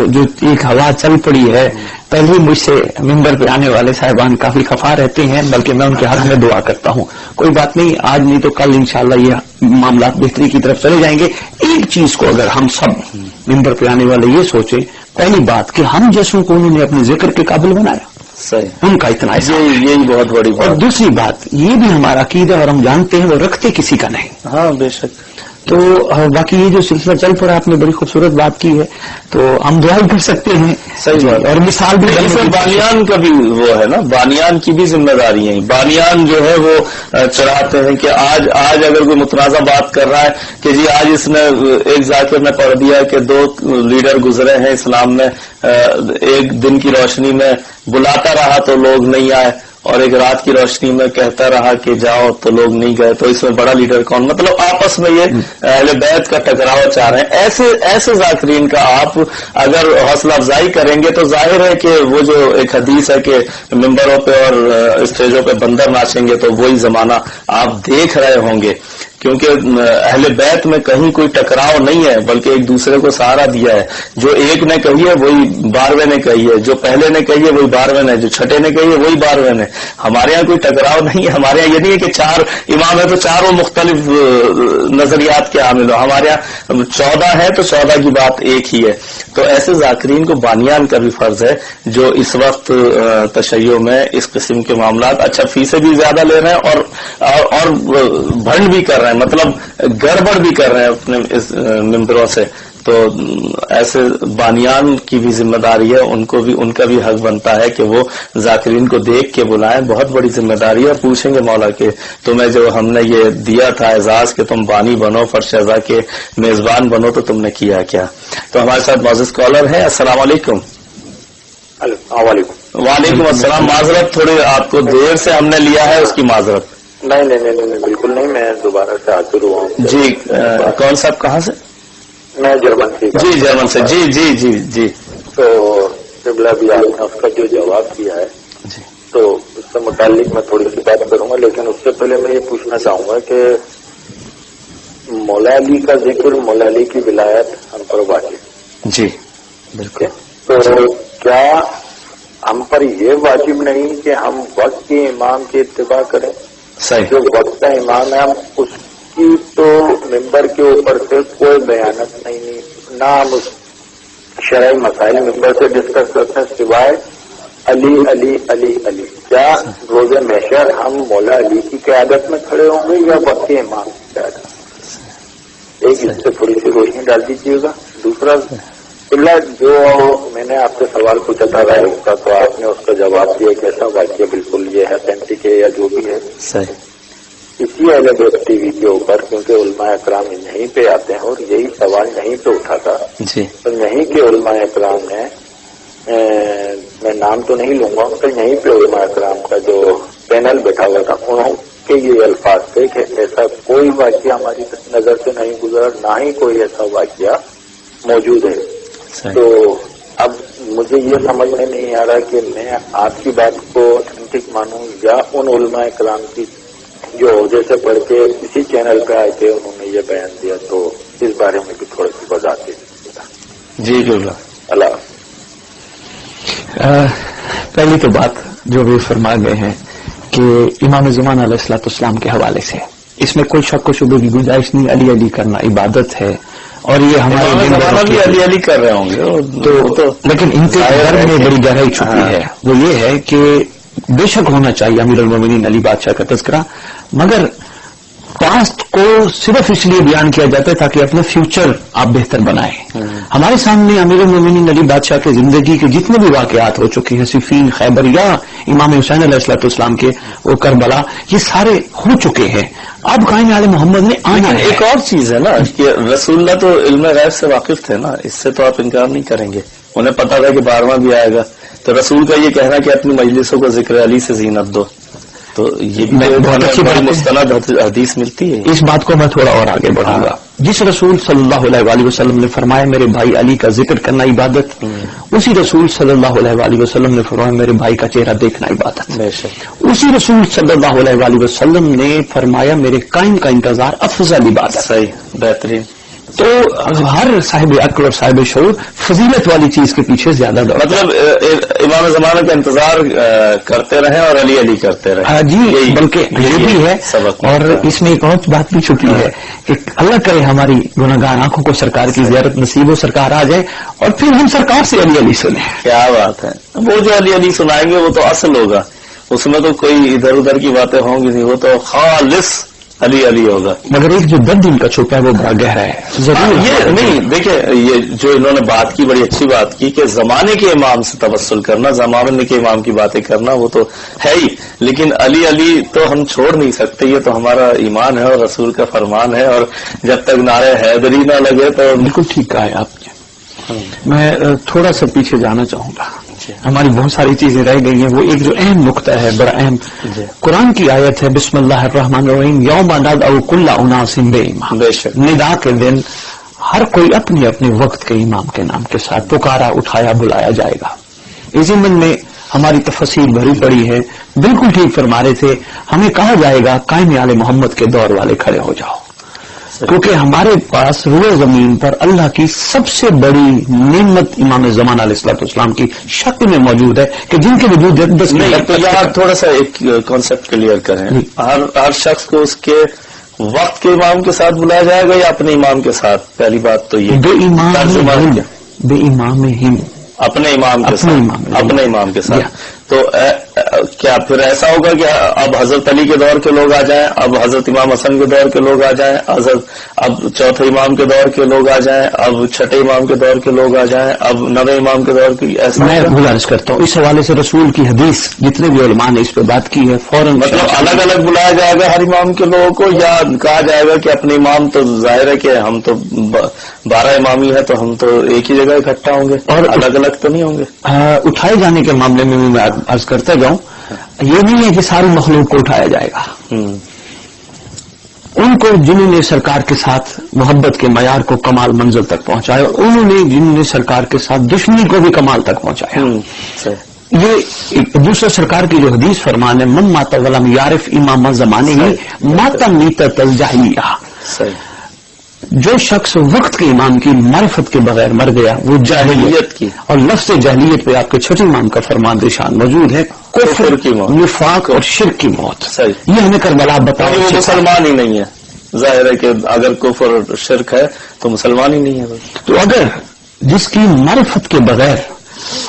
جو ایک ہوا چل پڑی ہے، پہلے مجھ سے ممبر پہ آنے والے صاحبان کافی خفا رہتے ہیں، بلکہ میں ان کے حق میں دعا کرتا ہوں، کوئی بات نہیں، آج نہیں تو کل انشاءاللہ یہ معاملات بہتری کی طرف چلے جائیں گے۔ ایک چیز کو اگر ہم سب ممبر پہ آنے والے یہ سوچیں، پہلی بات کہ ہم جیسوں کو انہوں نے اپنے ذکر کے قابل بنایا، صحیح، ان کا اتنا یہی بہت بڑی بات۔ اور دوسری بات یہ بھی ہمارا عقیدہ اور ہم جانتے ہیں وہ رکھتے کسی کا نہیں۔ ہاں بے شک۔ تو باقی یہ جو سلسلہ چل پڑا آپ نے بڑی خوبصورت بات کی ہے، تو ہم دعا کر سکتے ہیں. صحیح بات. اور مثال بھی بانیان کا بھی وہ ہے نا، بانیان کی بھی ذمہ داری ہے. بانیان جو ہے وہ چڑھاتے ہیں کہ آج اگر کوئی متنازع بات کر رہا ہے کہ جی آج اس نے ایک ذاکر نے پڑھ دیا کہ 2 لیڈر گزرے ہیں اسلام میں، ایک دن کی روشنی میں بلاتا رہا تو لوگ نہیں آئے، اور ایک رات کی روشنی میں کہتا رہا کہ جاؤ تو لوگ نہیں گئے، تو اس میں بڑا لیڈر کون؟ مطلب آپس میں یہ اہل بیت کا ٹکراؤ چاہ رہے ہیں. ایسے ذاکرین کا آپ اگر حوصلہ افزائی کریں گے تو ظاہر ہے کہ وہ جو ایک حدیث ہے کہ ممبروں پہ اور اسٹیجوں پہ بندر ناچیں گے، تو وہی زمانہ آپ دیکھ رہے ہوں گے. کیونکہ اہل بیت میں کہیں کوئی ٹکراؤ نہیں ہے، بلکہ ایک دوسرے کو سہارا دیا ہے. جو ایک نے کہی ہے وہی 12ویں نے کہی ہے، جو پہلے نے کہی ہے وہی 12ویں نے، جو چھٹے نے کہی ہے وہی 12ویں نے. ہمارے یہاں کوئی ٹکراؤ نہیں ہے. ہمارے یہاں یہ نہیں ہے کہ 4 امام ہے تو چاروں مختلف نظریات کے حامل ہو. ہمارے یہاں 14 ہے تو 14 کی بات ایک ہی ہے. تو ایسے ذاکرین کو بانیان کا بھی فرض ہے جو اس وقت تشیع میں اس قسم کے معاملات اچھا فیسیں بھی زیادہ لے رہے ہیں اور بھنڈ بھی کر رہے ہیں، مطلب گڑبڑ بھی کر رہے ہیں اپنے اس ممبروں سے. تو ایسے بانیان کی بھی ذمہ داری ہے، ان کا بھی حق بنتا ہے کہ وہ ذاکرین کو دیکھ کے بلائیں. بہت بڑی ذمہ داری ہے. پوچھیں گے مولا کہ تمہیں جو ہم نے یہ دیا تھا اعزاز کہ تم بانی بنو، فرش اعزاز کے میزبان بنو، تو تم نے کیا کیا؟ تو ہمارے ساتھ معزز کالر ہیں. السلام علیکم. وعلیکم السلام. معذرت، تھوڑی آپ کو دیر سے ہم نے لیا ہے، اس کی معذرت. نہیں بالکل نہیں، میں دوبارہ سے حاضر ہوا ہوں. جی کون صاحب کہاں سے؟ میں جرمن سے. جی جرمن سے. جی جی جی جی. تو قبلہ بھی آپ نے اس کا جو جواب دیا ہے جی، تو اس سے متعلق میں تھوڑی سی بات کروں گا، لیکن اس سے پہلے میں یہ پوچھنا چاہوں گا کہ مولا علی کا ذکر، مولا علی کی ولایت ہم پر واجب. جی بالکل. تو کیا ہم پر یہ واجب نہیں کہ ہم وقت کے امام کی اتباع کریں؟ صحیح. جو وقت کا امام ہے ہم اس کی تو ممبر کے اوپر سے کوئی بیانت نہیں، نہ ہم اس شرعی مسائل ممبر سے ڈسکس کرتے ہیں سوائے علی علی علی علی. کیا روز محشر ہم مولا علی کی قیادت میں کھڑے ہوں گے یا وقت کے امام کی قیادت؟ ایک اس سے تھوڑی سی روشنی ڈال دیجیے گا. دوسرا جو میں نے آپ سے سوال پوچھا تھا رائے کا، تو آپ نے اس کا جواب دیا کیسا واقعہ بالکل یہ ہے اتھینٹک ہے یا جو بھی ہے. صحیح. اسی اہل بیت ٹی وی کے اوپر کیونکہ علماء اکرام یہیں پہ آتے ہیں اور یہی سوال یہیں پہ اٹھا تھا. جی. تو یہیں کے علماء اکرام نے، میں نام تو نہیں لوں گا، تو یہیں پہ علماء اکرام کا جو پینل بیٹھا ہوا تھا انہوں کے یہ الفاظ تھے کہ ایسا کوئی واقعہ ہماری نظر سے نہیں گزرا، نہ ہی کوئی ایسا واقعہ موجود ہے. تو اب مجھے یہ سمجھ میں نہیں آ رہا کہ میں آپ کی بات کو اتھینٹک مانوں یا ان علماء کرام کی جو عہدے سے پڑھ کے اسی چینل پہ آئے تھے انہوں نے یہ بیان دیا. تو اس بارے میں بھی تھوڑی سی وضاحت دیجیے. جی بالکل. اللہ پہلی تو بات جو بھی فرما گئے ہیں کہ امام زمان علیہ الصلوۃ والسلام کے حوالے سے اس میں کوئی شک و شبہ کی گنجائش نہیں. علی علی کرنا عبادت ہے اور یہ ہمارے بھی علی علی کر رہے ہوں گے تو لیکن ان کے گھر میں بڑی گہرائی چھپی ہے. وہ یہ ہے کہ بے شک ہونا چاہیے امیر المومنین علی بادشاہ کا تذکرہ، مگر پاسٹ کو صرف اس لیے بیان کیا جاتا ہے تاکہ اپنا فیوچر آپ بہتر بنائیں. ہمارے سامنے امیر المومنین علی بادشاہ کے زندگی کے جتنے بھی واقعات ہو چکے ہیں، صفین، خیبر یا امام حسین علیہ الصلوۃ والسلام کے وہ کربلا، یہ سارے ہو چکے ہیں. اب قائم عالم محمد نے آنا ہے. ایک اور چیز ہے نا کہ رسول اللہ تو علم غیب سے واقف تھے نا، اس سے تو آپ انکار نہیں کریں گے. انہیں پتا تھا کہ 12واں بھی آئے گا، تو رسول کا یہ کہنا کہ اپنی مجلسوں کو ذکر علی سے زینت دو، تو یہ بھی بہت اچھی بڑی مستند حدیث ملتی ہے. اس بات کو میں تھوڑا اور آگے بڑھاؤں گا. جس رسول صلی اللہ علیہ وآلہ وسلم نے فرمایا میرے بھائی علی کا ذکر کرنا عبادت، اسی رسول صلی اللہ علیہ وآلہ وسلم نے فرمایا میرے بھائی کا چہرہ دیکھنا عبادت. اسی رسول صلی اللہ علیہ وآلہ وسلم نے فرمایا میرے قائم کا انتظار افضل عبادت. صحیح، بہترین. تو ہر صاحب عقل اور صاحب شعور فضیلت والی چیز کے پیچھے زیادہ دوڑ، مطلب امام زمانہ کا انتظار کرتے رہیں اور علی علی کرتے رہیں. جی بلکہ یہ بھی ہے. اور اس میں ایک اور بات بھی چھپی ہے کہ اللہ کرے ہماری گناہگار آنکھوں کو سرکار کی زیارت نصیب ہو، سرکار آ جائے اور پھر ہم سرکار سے علی علی سنیں. کیا بات ہے. وہ جو علی علی سنائیں گے وہ تو اصل ہوگا، اس میں تو کوئی ادھر ادھر کی باتیں ہوں گی نہیں، وہ تو خالص علی علی ہوگا. مگر ایک جو درد ان کا چھپا ہے وہ بڑا گہرا ہے. ضرور یہ نہیں دیکھیں، یہ جو انہوں نے بات کی بڑی اچھی بات کی کہ زمانے کے امام سے توسل کرنا، زمانے کے امام کی باتیں کرنا وہ تو ہے ہی، لیکن علی علی تو ہم چھوڑ نہیں سکتے. یہ تو ہمارا ایمان ہے اور رسول کا فرمان ہے، اور جب تک نعرہ حیدری نہ لگے تو بالکل ٹھیک کہا ہے آپ نے. میں تھوڑا سا پیچھے جانا چاہوں گا. ہماری بہت ساری چیزیں رہ گئی ہیں. وہ ایک جو اہم نقطہ ہے، بڑا اہم قرآن کی آیت ہے، بسم اللہ الرحمن الرحیم، یوم ندعو کل اناس بامامہم. بے شک ندا کے دن ہر کوئی اپنے اپنے وقت کے امام کے نام کے ساتھ پکارا، اٹھایا، بلایا جائے گا. اس ضمن میں ہماری تفصیل بھری پڑی ہے. بالکل ٹھیک فرما رہے تھے، ہمیں کہا جائے گا قائم آل محمد کے دور والے کھڑے ہو جاؤ، کیونکہ ہمارے پاس روئے زمین پر اللہ کی سب سے بڑی نعمت امام زمان علیہ الصلوۃ والسلام کی شکل میں موجود ہے کہ جن کے وجود نہیں. تو یہاں تھوڑا سا ایک کانسیپٹ کلیئر کریں. ہر شخص کو اس کے وقت کے امام کے ساتھ بلایا جائے گا یا اپنے امام کے ساتھ؟ پہلی بات تو یہ بے امام ہم اپنے امام کے ساتھ، اپنے امام کے ساتھ. تو کیا پھر ایسا ہوگا کہ اب حضرت علی کے دور کے لوگ آ جائیں، اب حضرت امام حسن کے دور کے لوگ آ جائیں، اب چوتھے امام کے دور کے لوگ آ جائیں، اب چھٹے امام کے دور کے لوگ آ جائیں، اب نویں امام کے دور کی؟ ایسا میں گزارش کرتا ہوں اس حوالے سے رسول کی حدیث جتنے بھی علماء نے اس پہ بات کی ہے فوراً مطلب الگ الگ بلایا جائے گا ہر امام کے لوگوں کو، یا کہا جائے گا کہ اپنے امام تو ظاہر ہے کہ ہم تو 12 امامی ہے تو ہم تو ایک ہی جگہ اکٹھا ہوں گے اور الگ الگ تو نہیں ہوں گے؟ اٹھائے جانے کے معاملے میں بھی میں عرض کرتا جاؤں، یہ نہیں ہے کہ ساری مخلوق کو اٹھایا جائے گا. ان کو جنہوں نے سرکار کے ساتھ محبت کے معیار کو کمال منزل تک پہنچایا، اور انہوں نے جنہوں نے سرکار کے ساتھ دشمنی کو بھی کمال تک پہنچایا. یہ ایک دوسرا سرکار کی جو حدیث فرمان ہے، من مات ولم یعرف امام زمانے ہی مات میتۃ الجاہلیہ. جو شخص وقت کے امام کی معرفت کے بغیر مر گیا وہ جاہلیت کی، اور لفظ جاہلیت پہ آپ کے چھٹے امام کا فرمان نشان موجود ہے، کفر کی موت، نفاق اور شرک کی موت. یہ ہمیں کربلا بتایا. وہ مسلمان ہی نہیں ہے، ظاہر ہے کہ اگر کفر اور شرک ہے تو مسلمان ہی نہیں ہے. تو اگر جس کی معرفت کے بغیر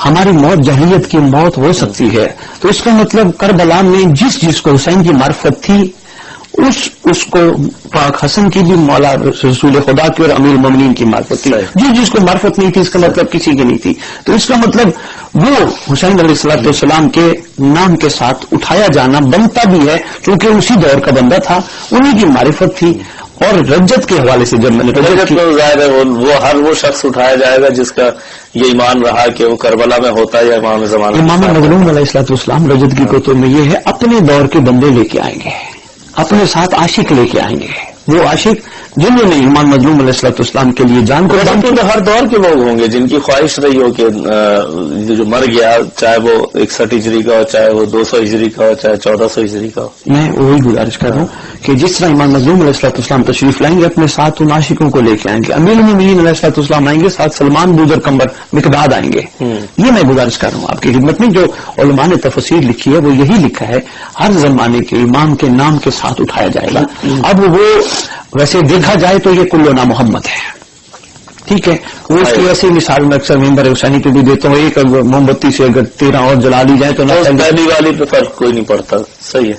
ہماری موت جاہلیت کی موت ہو سکتی ہے، تو اس کا مطلب کربلا میں جس کو حسین کی معرفت تھی اس کو پاک حسن کی بھی، مولا رسول خدا کی اور امیر المومنین کی معرفت تھی. جس کو معرفت نہیں تھی اس کا مطلب کسی کی نہیں تھی. تو اس کا مطلب وہ حسین علیہ الصلوۃ والسلام کے نام کے ساتھ اٹھایا جانا بنتا بھی ہے، کیونکہ اسی دور کا بندہ تھا، انہیں کی معرفت تھی. اور رجت کے حوالے سے جب میں نے رجت تو ظاہر ہے وہ ہر وہ شخص اٹھایا جائے گا جس کا یہ ایمان رہا کہ وہ کربلا میں ہوتا ہے یا امام زمانہ. امام مظلوم علیہ الصلوۃ والسلام رجت کی کتب میں یہ ہے، اپنے دور کے بندے لے کے آئیں گے، اپنے ساتھ عاشق لے کے آئیں گے. وہ عاشق جنہوں نے امام مظلوم علیہ الصلوۃ والسلام کے لیے جان کو ہر دور کے لوگ ہوں گے جن کی خواہش رہی ہو کہ جو مر گیا، چاہے وہ 61 ہجری کا ہو، چاہے وہ 200 ہجری کا ہو، چاہے 1400 ہجری کا ہو. میں وہی گزارش کر رہا ہوں کہ جس طرح امام مظلوم علیہ الصلوۃ والسلام تشریف لائیں گے اپنے ساتھ ان عاشقوں کو لے کے آئیں گے. امیر المومنین علیہ الصلوۃ والسلام آئیں گے، ساتھ سلمان بوذر قمر مقداد آئیں گے. یہ میں گزارش کر رہا ہوں آپ کی خدمت میں. جو علماء نے تفسیر لکھی ہے وہ یہی لکھا ہے، ہر زمانے کے امام کے نام کے ساتھ اٹھایا جائے گا. اب وہ ویسے دیکھا جائے تو یہ کلنا محمد ہے، ٹھیک ہے. وہ اس کی ایسی مثال میں اکثر ممبر حسینی پہ بھی دیتا ہوں، ایک موم بتی سے اگر 13 اور جلا لی جائے تو پہلی والی پہ فرق کوئی نہیں پڑتا. صحیح ہے.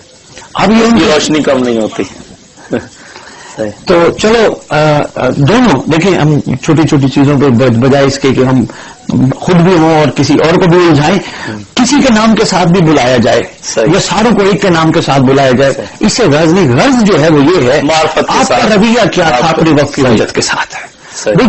اب یہ روشنی کم نہیں ہوتی. تو چلو دونوں دیکھیں، ہم چھوٹی چھوٹی چیزوں پہ بجائے اس کے کہ ہم خود بھی ہوں اور کسی اور کو بھی الجھائیں، کسی کے نام کے ساتھ بھی بلایا جائے یا ساروں کو ایک کے نام کے ساتھ بلایا جائے، اس سے غرض نہیں. غرض جو ہے وہ یہ ہے آپ کا رویہ کیا تھا اپنے وقت کی حجت کے ساتھ.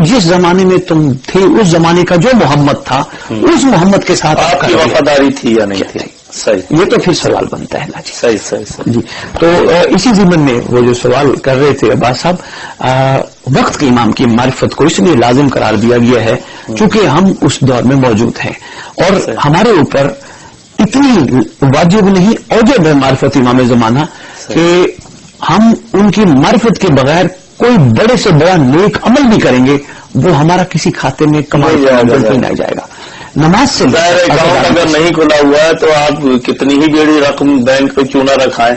جس زمانے میں تم تھے اس زمانے کا جو محمد تھا اس محمد کے ساتھ آپ کی وفاداری تھی یا نہیں تھی؟ صحیح. یہ تو پھر سوال بنتا ہے نا جی. صحیح جی. تو اسی ضمن میں وہ جو سوال کر رہے تھے عباس صاحب، وقت کے امام کی معرفت کو اس لیے لازم قرار دیا گیا ہے چونکہ ہم اس دور میں موجود ہیں اور ہمارے اوپر اتنی واجب نہیں اوجب ہے معرفت امام زمانہ کہ ہم ان کی معرفت کے بغیر کوئی بڑے سے بڑا نیک عمل بھی کریں گے وہ ہمارا کسی کھاتے میں کمال نہیں جائے گا. نماز سے اکاؤنٹ اگر نہیں کھلا ہوا ہے تو آپ کتنی ہی بڑی رقم بینک پہ کیوں نہ رکھائیں،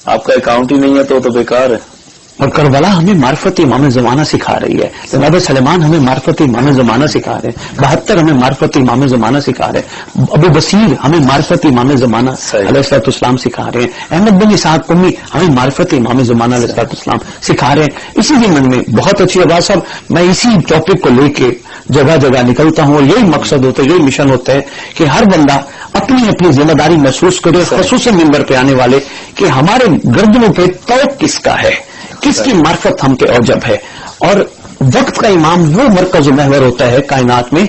آپ کا اکاؤنٹ ہی نہیں ہے تو بیکار ہے. اور کربلا ہمیں معرفت امام زمانہ سکھا رہی ہے. جناب سلیمان ہمیں معرفت امام زمانہ سکھا رہے ہیں. 72 ہمیں معرفت امام زمانہ سکھا رہے ہیں. ابو بصیر ہمیں معرفت امام زمانہ علیہ الصلوۃ والسلام سکھا رہے ہیں. احمد بن اسحاق قمی ہمیں معرفت امام زمانہ علیہ الصلوۃ والسلام سکھا رہے ہیں. اسی ضمن میں بہت اچھی عباس صاحب میں اسی ٹاپک کو لے کے جگہ جگہ نکلتا ہوں اور یہی مقصد ہوتا ہے, یہی مشن ہوتا ہے کہ ہر بندہ اپنی اپنی ذمہ داری محسوس کرے, خصوصاً ممبر پہ آنے والے, کہ ہمارے گردنوں پہ توق کس کا ہے, کس کی معرفت ہم پہ اوجب ہے. اور وقت کا امام وہ مرکز و محور ہوتا ہے کائنات میں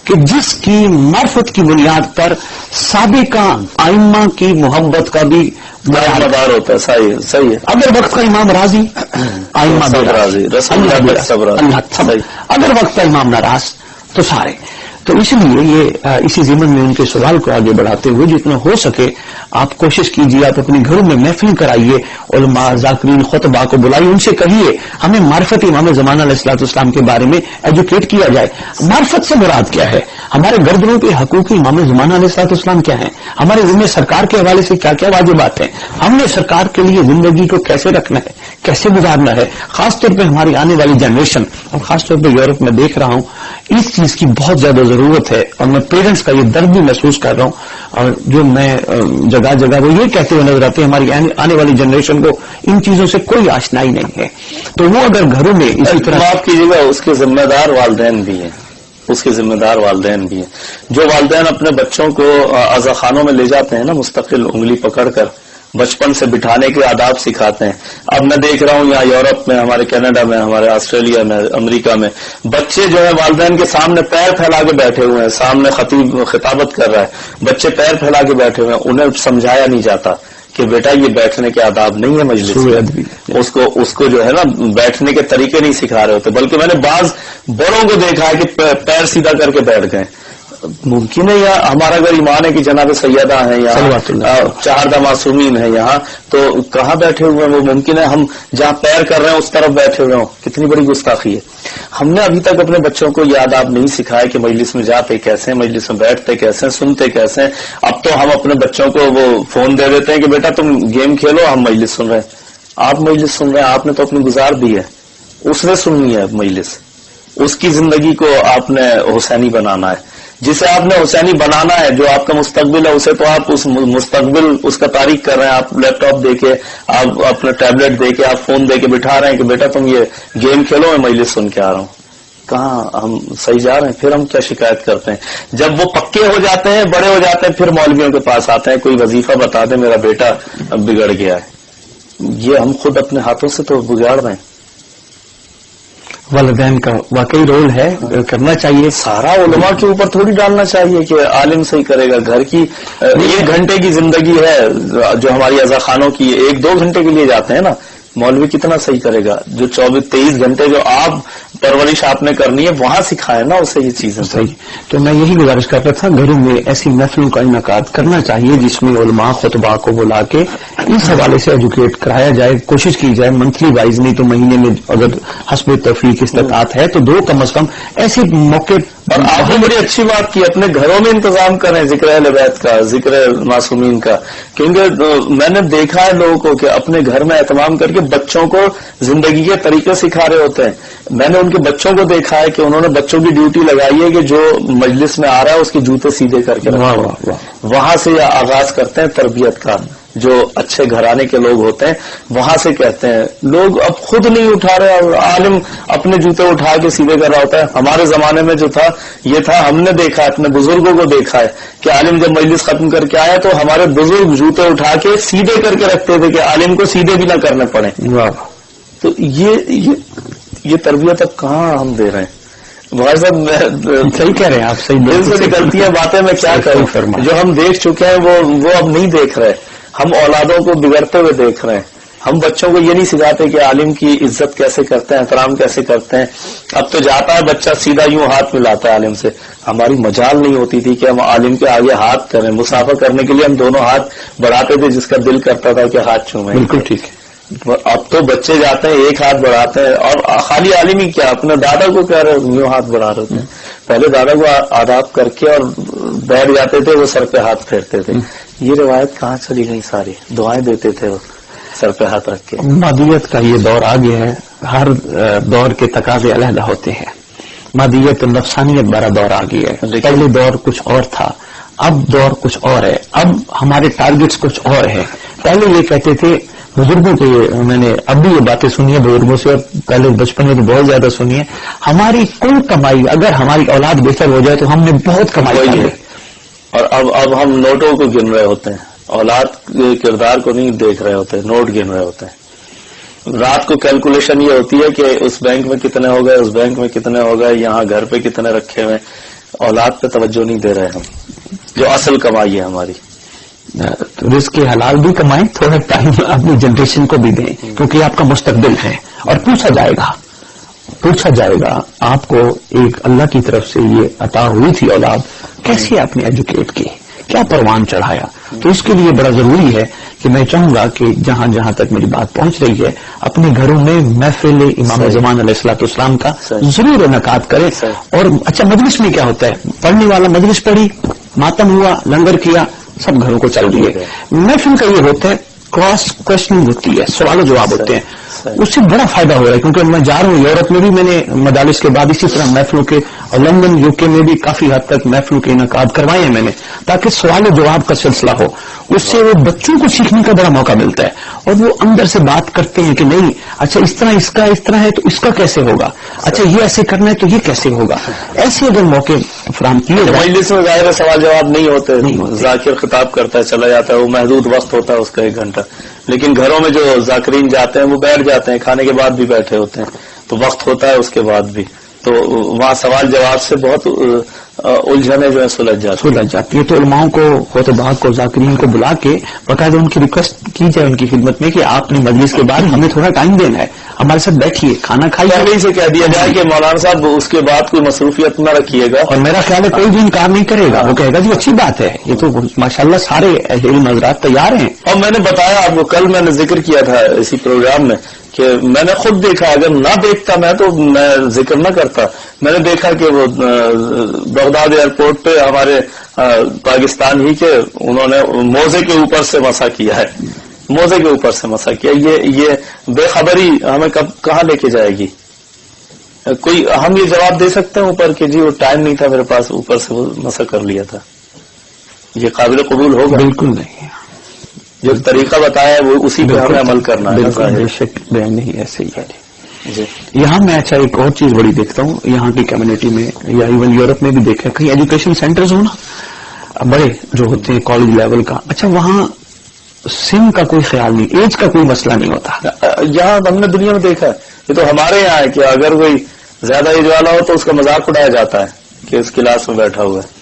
کہ جس کی معرفت کی بنیاد پر سابقہ ائمہ کی محبت کا بھی مدار ہوتا ہے. صحیح ہے. اگر وقت کا امام راضی, ائمہ بھی راضی, اگر وقت کا امام ناراض تو سارے. تو اس لیے یہ اسی ضمن میں ان کے سوال کو آگے بڑھاتے ہوئے جتنا ہو سکے آپ کوشش کیجیے, آپ اپنے گھروں میں محفل کرائیے, علماء ذاکرین خطباء کو بلائیے, ان سے کہیے ہمیں معرفت امام زمانہ علیہ الصلوۃ والسلام کے بارے میں ایجوکیٹ کیا جائے. معرفت سے مراد کیا ہے, ہمارے گردنوں کے حقوق امام زمانہ علیہ الصلوۃ والسلام کیا ہیں, ہمارے ذمہ سرکار کے حوالے سے کیا کیا واجبات ہیں, ہم نے سرکار کے لیے زندگی کو کیسے رکھنا ہے, کیسے گزارنا ہے. خاص طور پہ ہماری آنے والی جنریشن, اور خاص طور پہ یورپ میں دیکھ رہا ہوں اس چیز کی بہت زیادہ ضرورت ہے, اور میں پیرنٹس کا یہ درد بھی محسوس کر رہا ہوں. اور جو میں جگہ جگہ وہ یہ کہتے ہوئے نظر آتے ہیں ہماری آنے والی جنریشن کو ان چیزوں سے کوئی آشنائی نہیں ہے. تو وہ اگر گھروں میں اسی طرح معاف کیجیے گا, اس کے ذمہ دار والدین بھی ہیں, اس کے ذمہ دار والدین بھی ہیں. جو والدین اپنے بچوں کو عزا خانوں میں لے جاتے ہیں نا, مستقل انگلی پکڑ کر بچپن سے بٹھانے کے آداب سکھاتے ہیں. اب میں دیکھ رہا ہوں یہاں یورپ میں, ہمارے کینیڈا میں, ہمارے آسٹریلیا میں, امریکہ میں بچے جو ہے والدین کے سامنے پیر پھیلا کے بیٹھے ہوئے ہیں, سامنے خطیب خطابت کر رہا ہے, بچے پیر پھیلا کے بیٹھے ہوئے ہیں, انہیں سمجھایا نہیں جاتا کہ بیٹا یہ بیٹھنے کے آداب نہیں ہے مجلس میں. اس کو جو ہے نا بیٹھنے کے طریقے نہیں سکھا رہے ہوتے, بلکہ میں نے بعض بڑوں کو دیکھا ہے کہ پیر سیدھا کر کے بیٹھ گئے. ممکن ہے یا ہمارا اگر ایمان ہے کہ جناب سیدہ ہیں یہاں, 4 معصومین ہیں یہاں, تو کہاں بیٹھے ہوئے ہیں وہ؟ ممکن ہے ہم جہاں پیر کر رہے ہیں اس طرف بیٹھے ہوئے ہوں. کتنی بڑی گستاخی ہے. ہم نے ابھی تک اپنے بچوں کو یہ آداب نہیں سکھایا کہ مجلس میں جاتے کیسے ہیں, مجلس میں بیٹھتے کیسے ہیں, سنتے کیسے ہیں. اب تو ہم اپنے بچوں کو وہ فون دے دیتے ہیں کہ بیٹا تم گیم کھیلو, ہم مجلس سن رہے ہیں. آپ مجلس سن رہے ہیں, آپ نے تو اپنی گزار دی ہے, اس نے سننی ہے مجلس, اس کی زندگی کو آپ نے حسینی بنانا ہے. جسے آپ نے حسینی بنانا ہے, جو آپ کا مستقبل ہے, اسے تو آپ اس مستقبل اس کا تاریخ کر رہے ہیں. آپ لیپ ٹاپ دے کے, آپ اپنا ٹیبلٹ دے کے, آپ فون دے کے بٹھا رہے ہیں کہ بیٹا تم یہ گیم کھیلو, میں مجلس سن کے آ رہا ہوں. کہاں ہم صحیح جا رہے ہیں؟ پھر ہم کیا شکایت کرتے ہیں؟ جب وہ پکے ہو جاتے ہیں, بڑے ہو جاتے ہیں, پھر مولویوں کے پاس آتے ہیں, کوئی وظیفہ بتا دے میرا بیٹا بگڑ گیا ہے. یہ ہم خود اپنے ہاتھوں سے تو بگاڑ رہے ہیں. والدین کا واقعی رول ہے, کرنا چاہیے. سارا علماء کے اوپر تھوڑی ڈالنا چاہیے کہ عالم صحیح کرے گا. گھر کی 1 گھنٹے کی زندگی ہے جو ہماری عزا خانوں کی 1-2 گھنٹے کے لیے جاتے ہیں نا, مولوی کتنا صحیح کرے گا؟ جو 24-23 گھنٹے جو آپ پرورش آپ نے کرنی ہے وہاں سکھائے نا اسے یہ چیزیں. صحیح. تو میں یہی گزارش کرتا تھا گھروں میں ایسی محفلوں کا انعقاد کرنا چاہیے جس میں علماء خطباء کو بلا کے اس حوالے سے ایجوکیٹ کرایا جائے, کوشش کی جائے منتھلی وائز, نہیں تو مہینے میں اگر حسب توفیق استطاعت ہے تو 2 کم از کم ایسے موقع. اور آپ نے بڑی اچھی بات کی, اپنے گھروں میں انتظام کریں ذکر اہل بیت کا, ذکر معصومین کا, کیونکہ میں نے دیکھا ہے لوگوں کو کہ اپنے گھر میں اہتمام کر کے بچوں کو زندگی کے طریقے سکھا رہے ہوتے ہیں. میں نے ان کے بچوں کو دیکھا ہے کہ انہوں نے بچوں کی ڈیوٹی لگائی ہے کہ جو مجلس میں آ رہا ہے اس کے جوتے سیدھے کر کے وہاں سے آغاز کرتے ہیں تربیت کا. جو اچھے گھرانے کے لوگ ہوتے ہیں وہاں سے کہتے ہیں. لوگ اب خود نہیں اٹھا رہے, اور عالم اپنے جوتے اٹھا کے سیدھے کر رہا ہوتا ہے. ہمارے زمانے میں جو تھا یہ تھا, ہم نے دیکھا اپنے بزرگوں کو دیکھا ہے کہ عالم جب مجلس ختم کر کے آیا تو ہمارے بزرگ جوتے اٹھا کے سیدھے کر کے رکھتے تھے کہ عالم کو سیدھے بھی نہ کرنے پڑے. تو یہ تربیت اب کہاں ہم دے رہے ہیں؟ بھائی صاحب صحیح کہہ رہے ہیں آپ, صحیح دل سے نکلتی ہیں باتیں, میں کیا کروں. جو ہم دیکھ چکے ہیں وہ اب نہیں دیکھ رہے. ہم اولادوں کو بگڑتے ہوئے دیکھ رہے ہیں. ہم بچوں کو یہ نہیں سکھاتے کہ عالم کی عزت کیسے کرتے ہیں, احترام کیسے کرتے ہیں. اب تو جاتا ہے بچہ سیدھا یوں ہاتھ ملاتا ہے عالم سے. ہماری مجال نہیں ہوتی تھی کہ ہم عالم کے آگے ہاتھ کریں. مسافہ کرنے کے لیے ہم دونوں ہاتھ بڑھاتے تھے, جس کا دل کرتا تھا کہ ہاتھ چھوئیں. بالکل ٹھیک ہے. اب تو بچے جاتے ہیں 1 ہاتھ بڑھاتے ہیں, اور خالی عالم ہی کیا اپنے دادا کو کہہ رہے یوں ہاتھ بڑھا رہے تھے. پہلے دادا کو آداب کر کے اور بیٹھ جاتے تھے, وہ سر پہ ہاتھ پھیرتے تھے. یہ روایت کہاں چلی گئی؟ ساری دعائیں دیتے تھے وہ. سر پہ ہاتھ رکھ کے. مادیت کا یہ دور آ گیا ہے، ہر دور کے تقاضے علیحدہ ہوتے ہیں. مادیت نفسانیت بڑا دور آ گیا ہے. پہلے دور کچھ اور تھا، اب دور کچھ اور ہے. اب ہمارے ٹارگٹس کچھ اور ہے. پہلے یہ کہتے تھے بزرگوں کے، میں نے اب بھی یہ باتیں سنی ہے بزرگوں سے، اور پہلے بچپن میں تو بہت زیادہ سنی ہے، ہماری کل کمائی اگر ہماری اولاد بہتر ہو جائے تو ہم نے بہت کمائی کی ہے. اور اب ہم نوٹوں کو گن رہے ہوتے ہیں، اولاد کے کردار کو نہیں دیکھ رہے ہوتے، نوٹ گن رہے ہوتے ہیں. رات کو کیلکولیشن یہ ہوتی ہے کہ اس بینک میں کتنے ہو گئے، اس بینک میں کتنے ہو گئے، یہاں گھر پہ کتنے رکھے ہوئے. اولاد پہ توجہ نہیں دے رہے ہم، جو اصل کمائی ہے ہماری. رزق کے حلال بھی کمائیں، تھوڑا ٹائم اپنی جنریشن کو بھی دیں، کیونکہ یہ آپ کا مستقبل ہے. اور پوچھا جائے گا آپ کو، ایک اللہ کی طرف سے یہ عطا ہوئی تھی اولاد، کیسے آپ نے ایجوکیٹ کی، کیا پروان چڑھایا. تو اس کے لیے بڑا ضروری ہے کہ میں چاہوں گا کہ جہاں تک میری بات پہنچ رہی ہے، اپنے گھروں میں محفل امام زمان علیہ الصلوۃ والسلام کا ضرور انعقاد کریں. اور اچھا، مجلس میں کیا ہوتا ہے، پڑھنے والا مجلس پڑھی، ماتم ہوا، لنگر کیا، سب گھروں کو چل رہی ہے. محفل کا یہ ہوتا ہے کراس کوشچننگ ہوتی ہے، سوال و جواب ہوتے ہیں. اس سے بڑا فائدہ ہو رہا ہے، کیونکہ میں جا رہا ہوں یورپ میں بھی، میں نے مدارس کے بعد اسی طرح محفلوں کے، اور لندن یو کے میں بھی کافی حد تک محفلوں کے انعقاد کروائے ہیں میں نے، تاکہ سوال و جواب کا سلسلہ ہو. اس سے وہ بچوں کو سیکھنے کا بڑا موقع ملتا ہے، اور وہ اندر سے بات کرتے ہیں کہ نہیں اچھا اس طرح اس کا اس طرح ہے تو اس کا کیسے ہوگا، اچھا یہ ایسے کرنا ہے تو یہ کیسے ہوگا. ایسے اگر موقع فراہم کیے جائیں. مجلس میں ظاہر سوال جواب نہیں ہوتے، ذاکر خطاب کرتا ہے چلا جاتا ہے، وہ محدود وقت ہوتا ہے اس کا 1 گھنٹہ. لیکن گھروں میں جو ذاکرین جاتے ہیں وہ بیٹھ جاتے ہیں، کھانے کے بعد بھی بیٹھے ہوتے ہیں، تو وقت ہوتا ہے اس کے بعد بھی، تو وہاں سوال جواب سے بہت الجھنیں جو ہے سلجھ جاتی ہے. تو علماؤں کو، خطباء کو، ذاکرین کو بلا کے باقاعدہ ان کی ریکویسٹ کی جائے ان کی خدمت میں کہ آپ نے مجلس کے بعد ہمیں تھوڑا ٹائم دینا ہے، ہمارے ساتھ بیٹھیے، کھانا کھائیے. سے کہہ دیا جائے کہ مولانا صاحب اس کے بعد کوئی مصروفیت نہ رکھیے گا. اور میرا خیال ہے کوئی بھی انکار نہیں کرے گا، وہ کہے گا جی اچھی بات ہے، یہ تو ماشاءاللہ سارے علم حضرات تیار ہیں. اور میں نے بتایا آپ کو، کل میں نے ذکر کیا تھا اسی پروگرام میں کہ میں نے خود دیکھا، اگر نہ دیکھتا میں تو میں ذکر نہ کرتا. میں نے دیکھا کہ وہ بغداد ایئرپورٹ پہ ہمارے پاکستان ہی کے انہوں نے موزے کے اوپر سے مسح کیا ہے، موزے کے اوپر سے مسح کیا. یہ بے خبری ہمیں کہاں لے کے جائے گی. کوئی ہم یہ جواب دے سکتے ہیں اوپر کہ جی وہ ٹائم نہیں تھا میرے پاس، اوپر سے وہ مسح کر لیا تھا، یہ قابل قبول ہوگا؟ بالکل نہیں. جو طریقہ بتایا ہے وہ اسی پہ ہمیں عمل کرنا ہے. بے شک نہیں ایسے ہی ہے. جی یہاں میں اچھا ایک اور چیز بڑی دیکھتا ہوں یہاں کی کمیونٹی میں، یا ایون یورپ میں بھی دیکھا، کہیں ایجوکیشن سینٹرز ہوں نا بڑے جو ہوتے ہیں کالج لیول کا، اچھا وہاں سن کا کوئی خیال نہیں، ایج کا کوئی مسئلہ نہیں ہوتا. یہاں ہم نے دنیا میں دیکھا ہے، یہ تو ہمارے یہاں ہے کہ اگر کوئی زیادہ ایج والا ہو تو اس کا مذاق اڑایا جاتا ہے کہ اس کلاس میں بیٹھا ہوا ہے.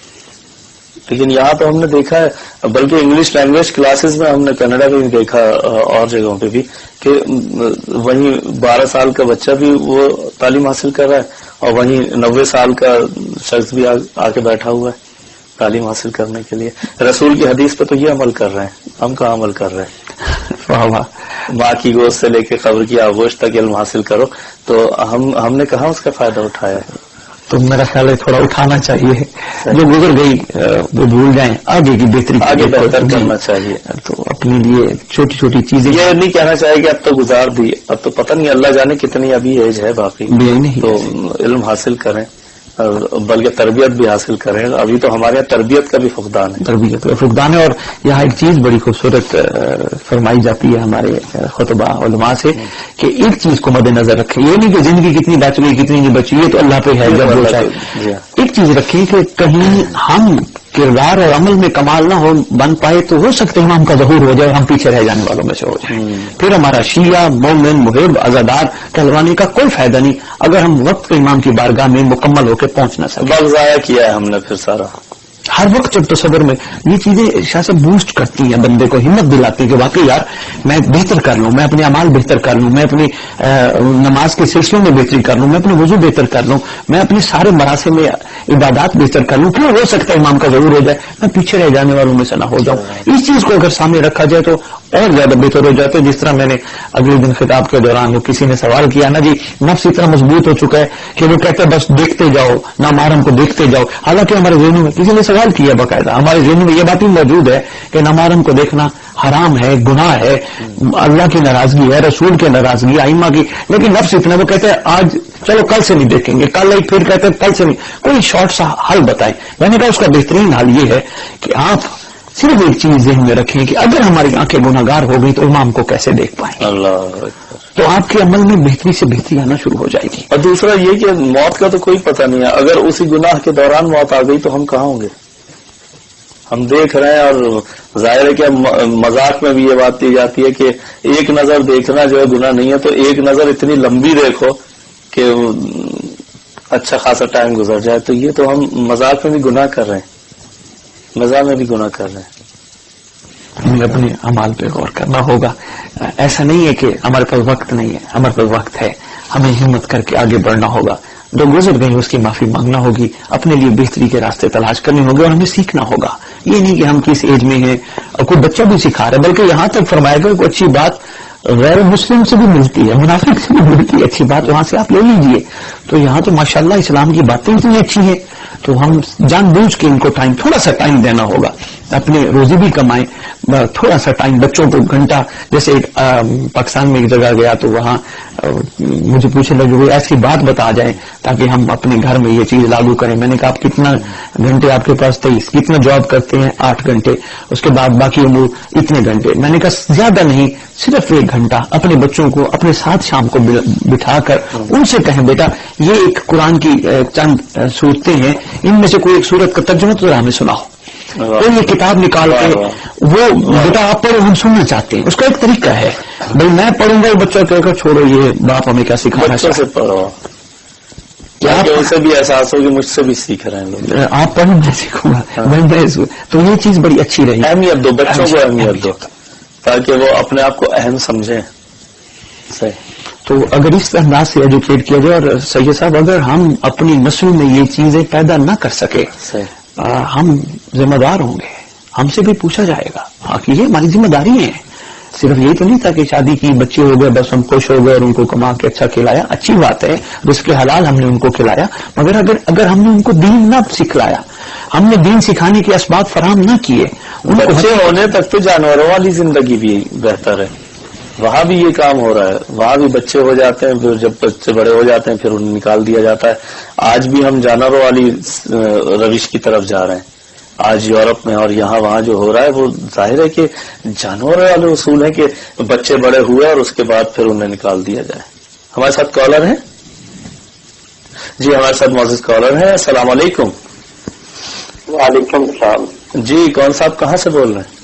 لیکن یہاں تو ہم نے دیکھا ہے، بلکہ انگلش لینگویج کلاسز میں ہم نے کینیڈا میں بھی دیکھا اور جگہوں پہ بھی، کہ وہیں 12 سال کا بچہ بھی وہ تعلیم حاصل کر رہا ہے، اور وہیں 90 سال کا شخص بھی آ کے بیٹھا ہوا ہے تعلیم حاصل کرنے کے لیے. رسول کی حدیث پہ تو یہ عمل کر رہے ہیں، ہم کہاں عمل کر رہے ہیں. ماں کی گوشت سے لے کے قبر کی آغوش تک علم حاصل کرو، تو ہم نے کہاں اس کا فائدہ اٹھایا ہے. تو میرا خیال ہے تھوڑا اٹھانا چاہیے، جو گزر گئی وہ بھول جائیں، آگے کی بہتری آگے بہتر کرنا چاہیے. تو اپنے لیے چھوٹی چھوٹی چیزیں، یہ نہیں کہنا چاہیے کہ اب تو گزار دی، اب تو پتہ نہیں اللہ جانے کتنی ابھی ایج ہے باقی، تو علم حاصل کریں، بلکہ تربیت بھی حاصل کریں. ابھی تو ہمارے یہاں تربیت کا بھی فقدان ہے، تربیت کا فقدان ہے. اور یہاں ایک چیز بڑی خوبصورت فرمائی جاتی ہے ہمارے خطبہ علماء سے کہ ایک چیز کو مد نظر رکھیں، یہ نہیں کہ زندگی کتنی بچ گئی کتنی نہیں بچی، یہ تو اللہ پہ ہے جب وہ چاہے. ایک چیز رکھیں کہ کہیں ہم کردار اور عمل میں کمال نہ ہو بن پائے تو ہو سکتا ہے امام کا ظہور ہو جائے اور ہم پیچھے رہ جانے والوں میں سے ہو جائیں. پھر ہمارا شیعہ مومن محب عزادار کہلوانے کا کوئی فائدہ نہیں اگر ہم وقت پہ امام کی بارگاہ میں مکمل ہو کے پہنچ نہ سکیں. وقت ضائع کیا ہے ہم نے پھر سارا. ہر وقت جب تصور میں یہ چیزیں شاہ سے بوسٹ کرتی ہیں، بندے کو ہمت دلاتی ہیں کہ واقعی یار میں بہتر کر لوں، میں اپنے اعمال بہتر کر لوں، میں اپنی نماز کے سلسلوں میں بہتری کر لوں، میں اپنے وضو بہتر کر لوں، میں اپنے سارے مراسم میں عبادات بہتر کر لوں. کیوں ہو سکتا ہے امام کا ضرور ہو جائے، میں پیچھے رہ جانے والوں میں سے نہ ہو جاؤں. اس چیز کو اگر سامنے رکھا جائے تو اور زیادہ بہتر ہو جاتا ہے. جس طرح میں نے اگلے دن خطاب کے دوران وہ کسی نے سوال کیا نا جی، نفس اتنا مضبوط ہو چکا ہے کہ وہ کہتے ہیں بس دیکھتے جاؤ، نامحرم کو دیکھتے جاؤ. حالانکہ ہمارے ذہنوں میں کسی نے سوال ذکر کیا باقاعدہ. ہمارے ذہن میں یہ بات بھی موجود ہے کہ نامحرم کو دیکھنا حرام ہے، گناہ ہے، اللہ کی ناراضگی ہے، رسول کی ناراضگی، ائمہ کی. لیکن نفس اتنا وہ کہتے ہیں آج چلو کل سے نہیں دیکھیں گے، کل ایک پھر کہتے ہیں کل سے نہیں. کوئی شارٹ سا حل بتائیں. میں نے کہا اس کا بہترین حل یہ ہے کہ آپ صرف ایک چیز ذہن میں رکھیں کہ اگر ہماری آنکھیں گناہگار ہو گئی تو امام کو کیسے دیکھ پائیں. اللہ تو آپ کے عمل میں بہتری سے بہتری آنا شروع ہو جائے گی. اور دوسرا یہ کہ موت کا تو کوئی پتہ نہیں ہے. اگر اسی گناہ کے دوران موت آ گئی تو ہم کہاں ہوں گے؟ ہم دیکھ رہے ہیں، اور ظاہر ہے کہ مذاق میں بھی یہ بات کی جاتی ہے کہ ایک نظر دیکھنا جو ہے گناہ نہیں ہے، تو ایک نظر اتنی لمبی دیکھو کہ اچھا خاصا ٹائم گزر جائے. تو یہ تو ہم مذاق میں بھی گناہ کر رہے ہیں، مزاح میں بھی گناہ کر رہے ہیں. ہمیں اپنے اعمال پہ غور کرنا ہوگا. ایسا نہیں ہے کہ ہمارے پاس وقت نہیں ہے، ہمارے پاس وقت ہے. ہمیں ہمت کر کے آگے بڑھنا ہوگا. جو گزر گئے اس کی معافی مانگنا ہوگی، اپنے لیے بہتری کے راستے تلاش کرنے ہوں گے، اور ہمیں سیکھنا ہوگا. یہ نہیں کہ ہم کس ایج میں ہیں اور کوئی بچہ بھی سکھا رہا ہے، بلکہ یہاں تک فرمایا گیا کوئی اچھی بات غیر مسلم سے بھی ملتی ہے، منافق سے بھی ملتی ہے، اچھی بات وہاں سے آپ لے لیجئے. تو یہاں تو ماشاءاللہ اسلام کی باتیں اتنی اچھی ہیں. تو ہم جان بوجھ کے ان کو ٹائم، تھوڑا سا ٹائم دینا ہوگا. اپنے روزی بھی کمائیں، تھوڑا سا ٹائم بچوں کو گھنٹہ. جیسے پاکستان میں ایک جگہ گیا تو وہاں مجھے پوچھنے لگے وہ ایسی بات بتا جائیں تاکہ ہم اپنے گھر میں یہ چیز لاگو کریں. میں نے کہا آپ کتنا گھنٹے آپ کے پاس 23، کتنا جاب کرتے ہیں؟ 8 گھنٹے. اس کے بعد باقی امور اتنے گھنٹے. میں نے کہا زیادہ نہیں، صرف 1 گھنٹہ اپنے بچوں کو اپنے ساتھ شام کو بٹھا کر ان سے کہیں بیٹا یہ ایک قرآن کی چند صورتیں ہیں، ان میں سے کوئی ایک صورت کا ترجمہ تو ہمیں سناؤ. کوئی یہ کتاب نکال کے وہ بیٹا آپ پڑھو، ہم سننا چاہتے ہیں. اس کا ایک طریقہ ہے، بھائی میں پڑھوں گا، بچہ کہے گا چھوڑو یہ باپ ہمیں کیا سکھانا بچوں سے پڑھو، اسے بھی احساس ہو کہ مجھ سے بھی سیکھ رہے ہیں لوگ. آپ پڑھیں میں سیکھوں گا. تو یہ چیز بڑی اچھی رہی. اہمیت دو، بچوں کو اہمیت دو تاکہ وہ اپنے آپ کو اہم سمجھیں. صحیح. تو اگر اس انداز سے ایجوکیٹ کیا جائے، اور سید صاحب اگر ہم اپنی نسل میں یہ چیزیں پیدا نہ کر سکے، ہم ذمہ دار ہوں گے، ہم سے بھی پوچھا جائے گا. ہاں کہ یہ ہماری ذمہ داری ہے. صرف یہی تو نہیں تھا کہ شادی کی، بچے ہو گئے، بس ہم خوش ہو گئے اور ان کو کما کے اچھا کھلایا. اچھی بات ہے، رزق حلال ہم نے ان کو کھلایا، مگر اگر ہم نے ان کو دین نہ سکھلایا، ہم نے دین سکھانے کے اسباب فراہم نہ کیے، ان کو بچے ہونے تک تو جانوروں والی زندگی بھی بہتر ہے. وہاں بھی یہ کام ہو رہا ہے، وہاں بھی بچے ہو جاتے ہیں، پھر جب بچے بڑے ہو جاتے ہیں پھر انہیں نکال دیا جاتا ہے. آج بھی ہم جانوروں والی روش کی طرف جا رہے ہیں آج یورپ میں، اور یہاں وہاں جو ہو رہا ہے وہ ظاہر ہے کہ جانوروں والے اصول ہیں کہ بچے بڑے ہوئے اور اس کے بعد پھر انہیں نکال دیا جائے. ہمارے ساتھ کالر ہیں جی، ہمارے ساتھ معزز کالر ہیں. السلام علیکم. وعلیکم السلام. جی کون صاحب کہاں سے بول رہے ہیں؟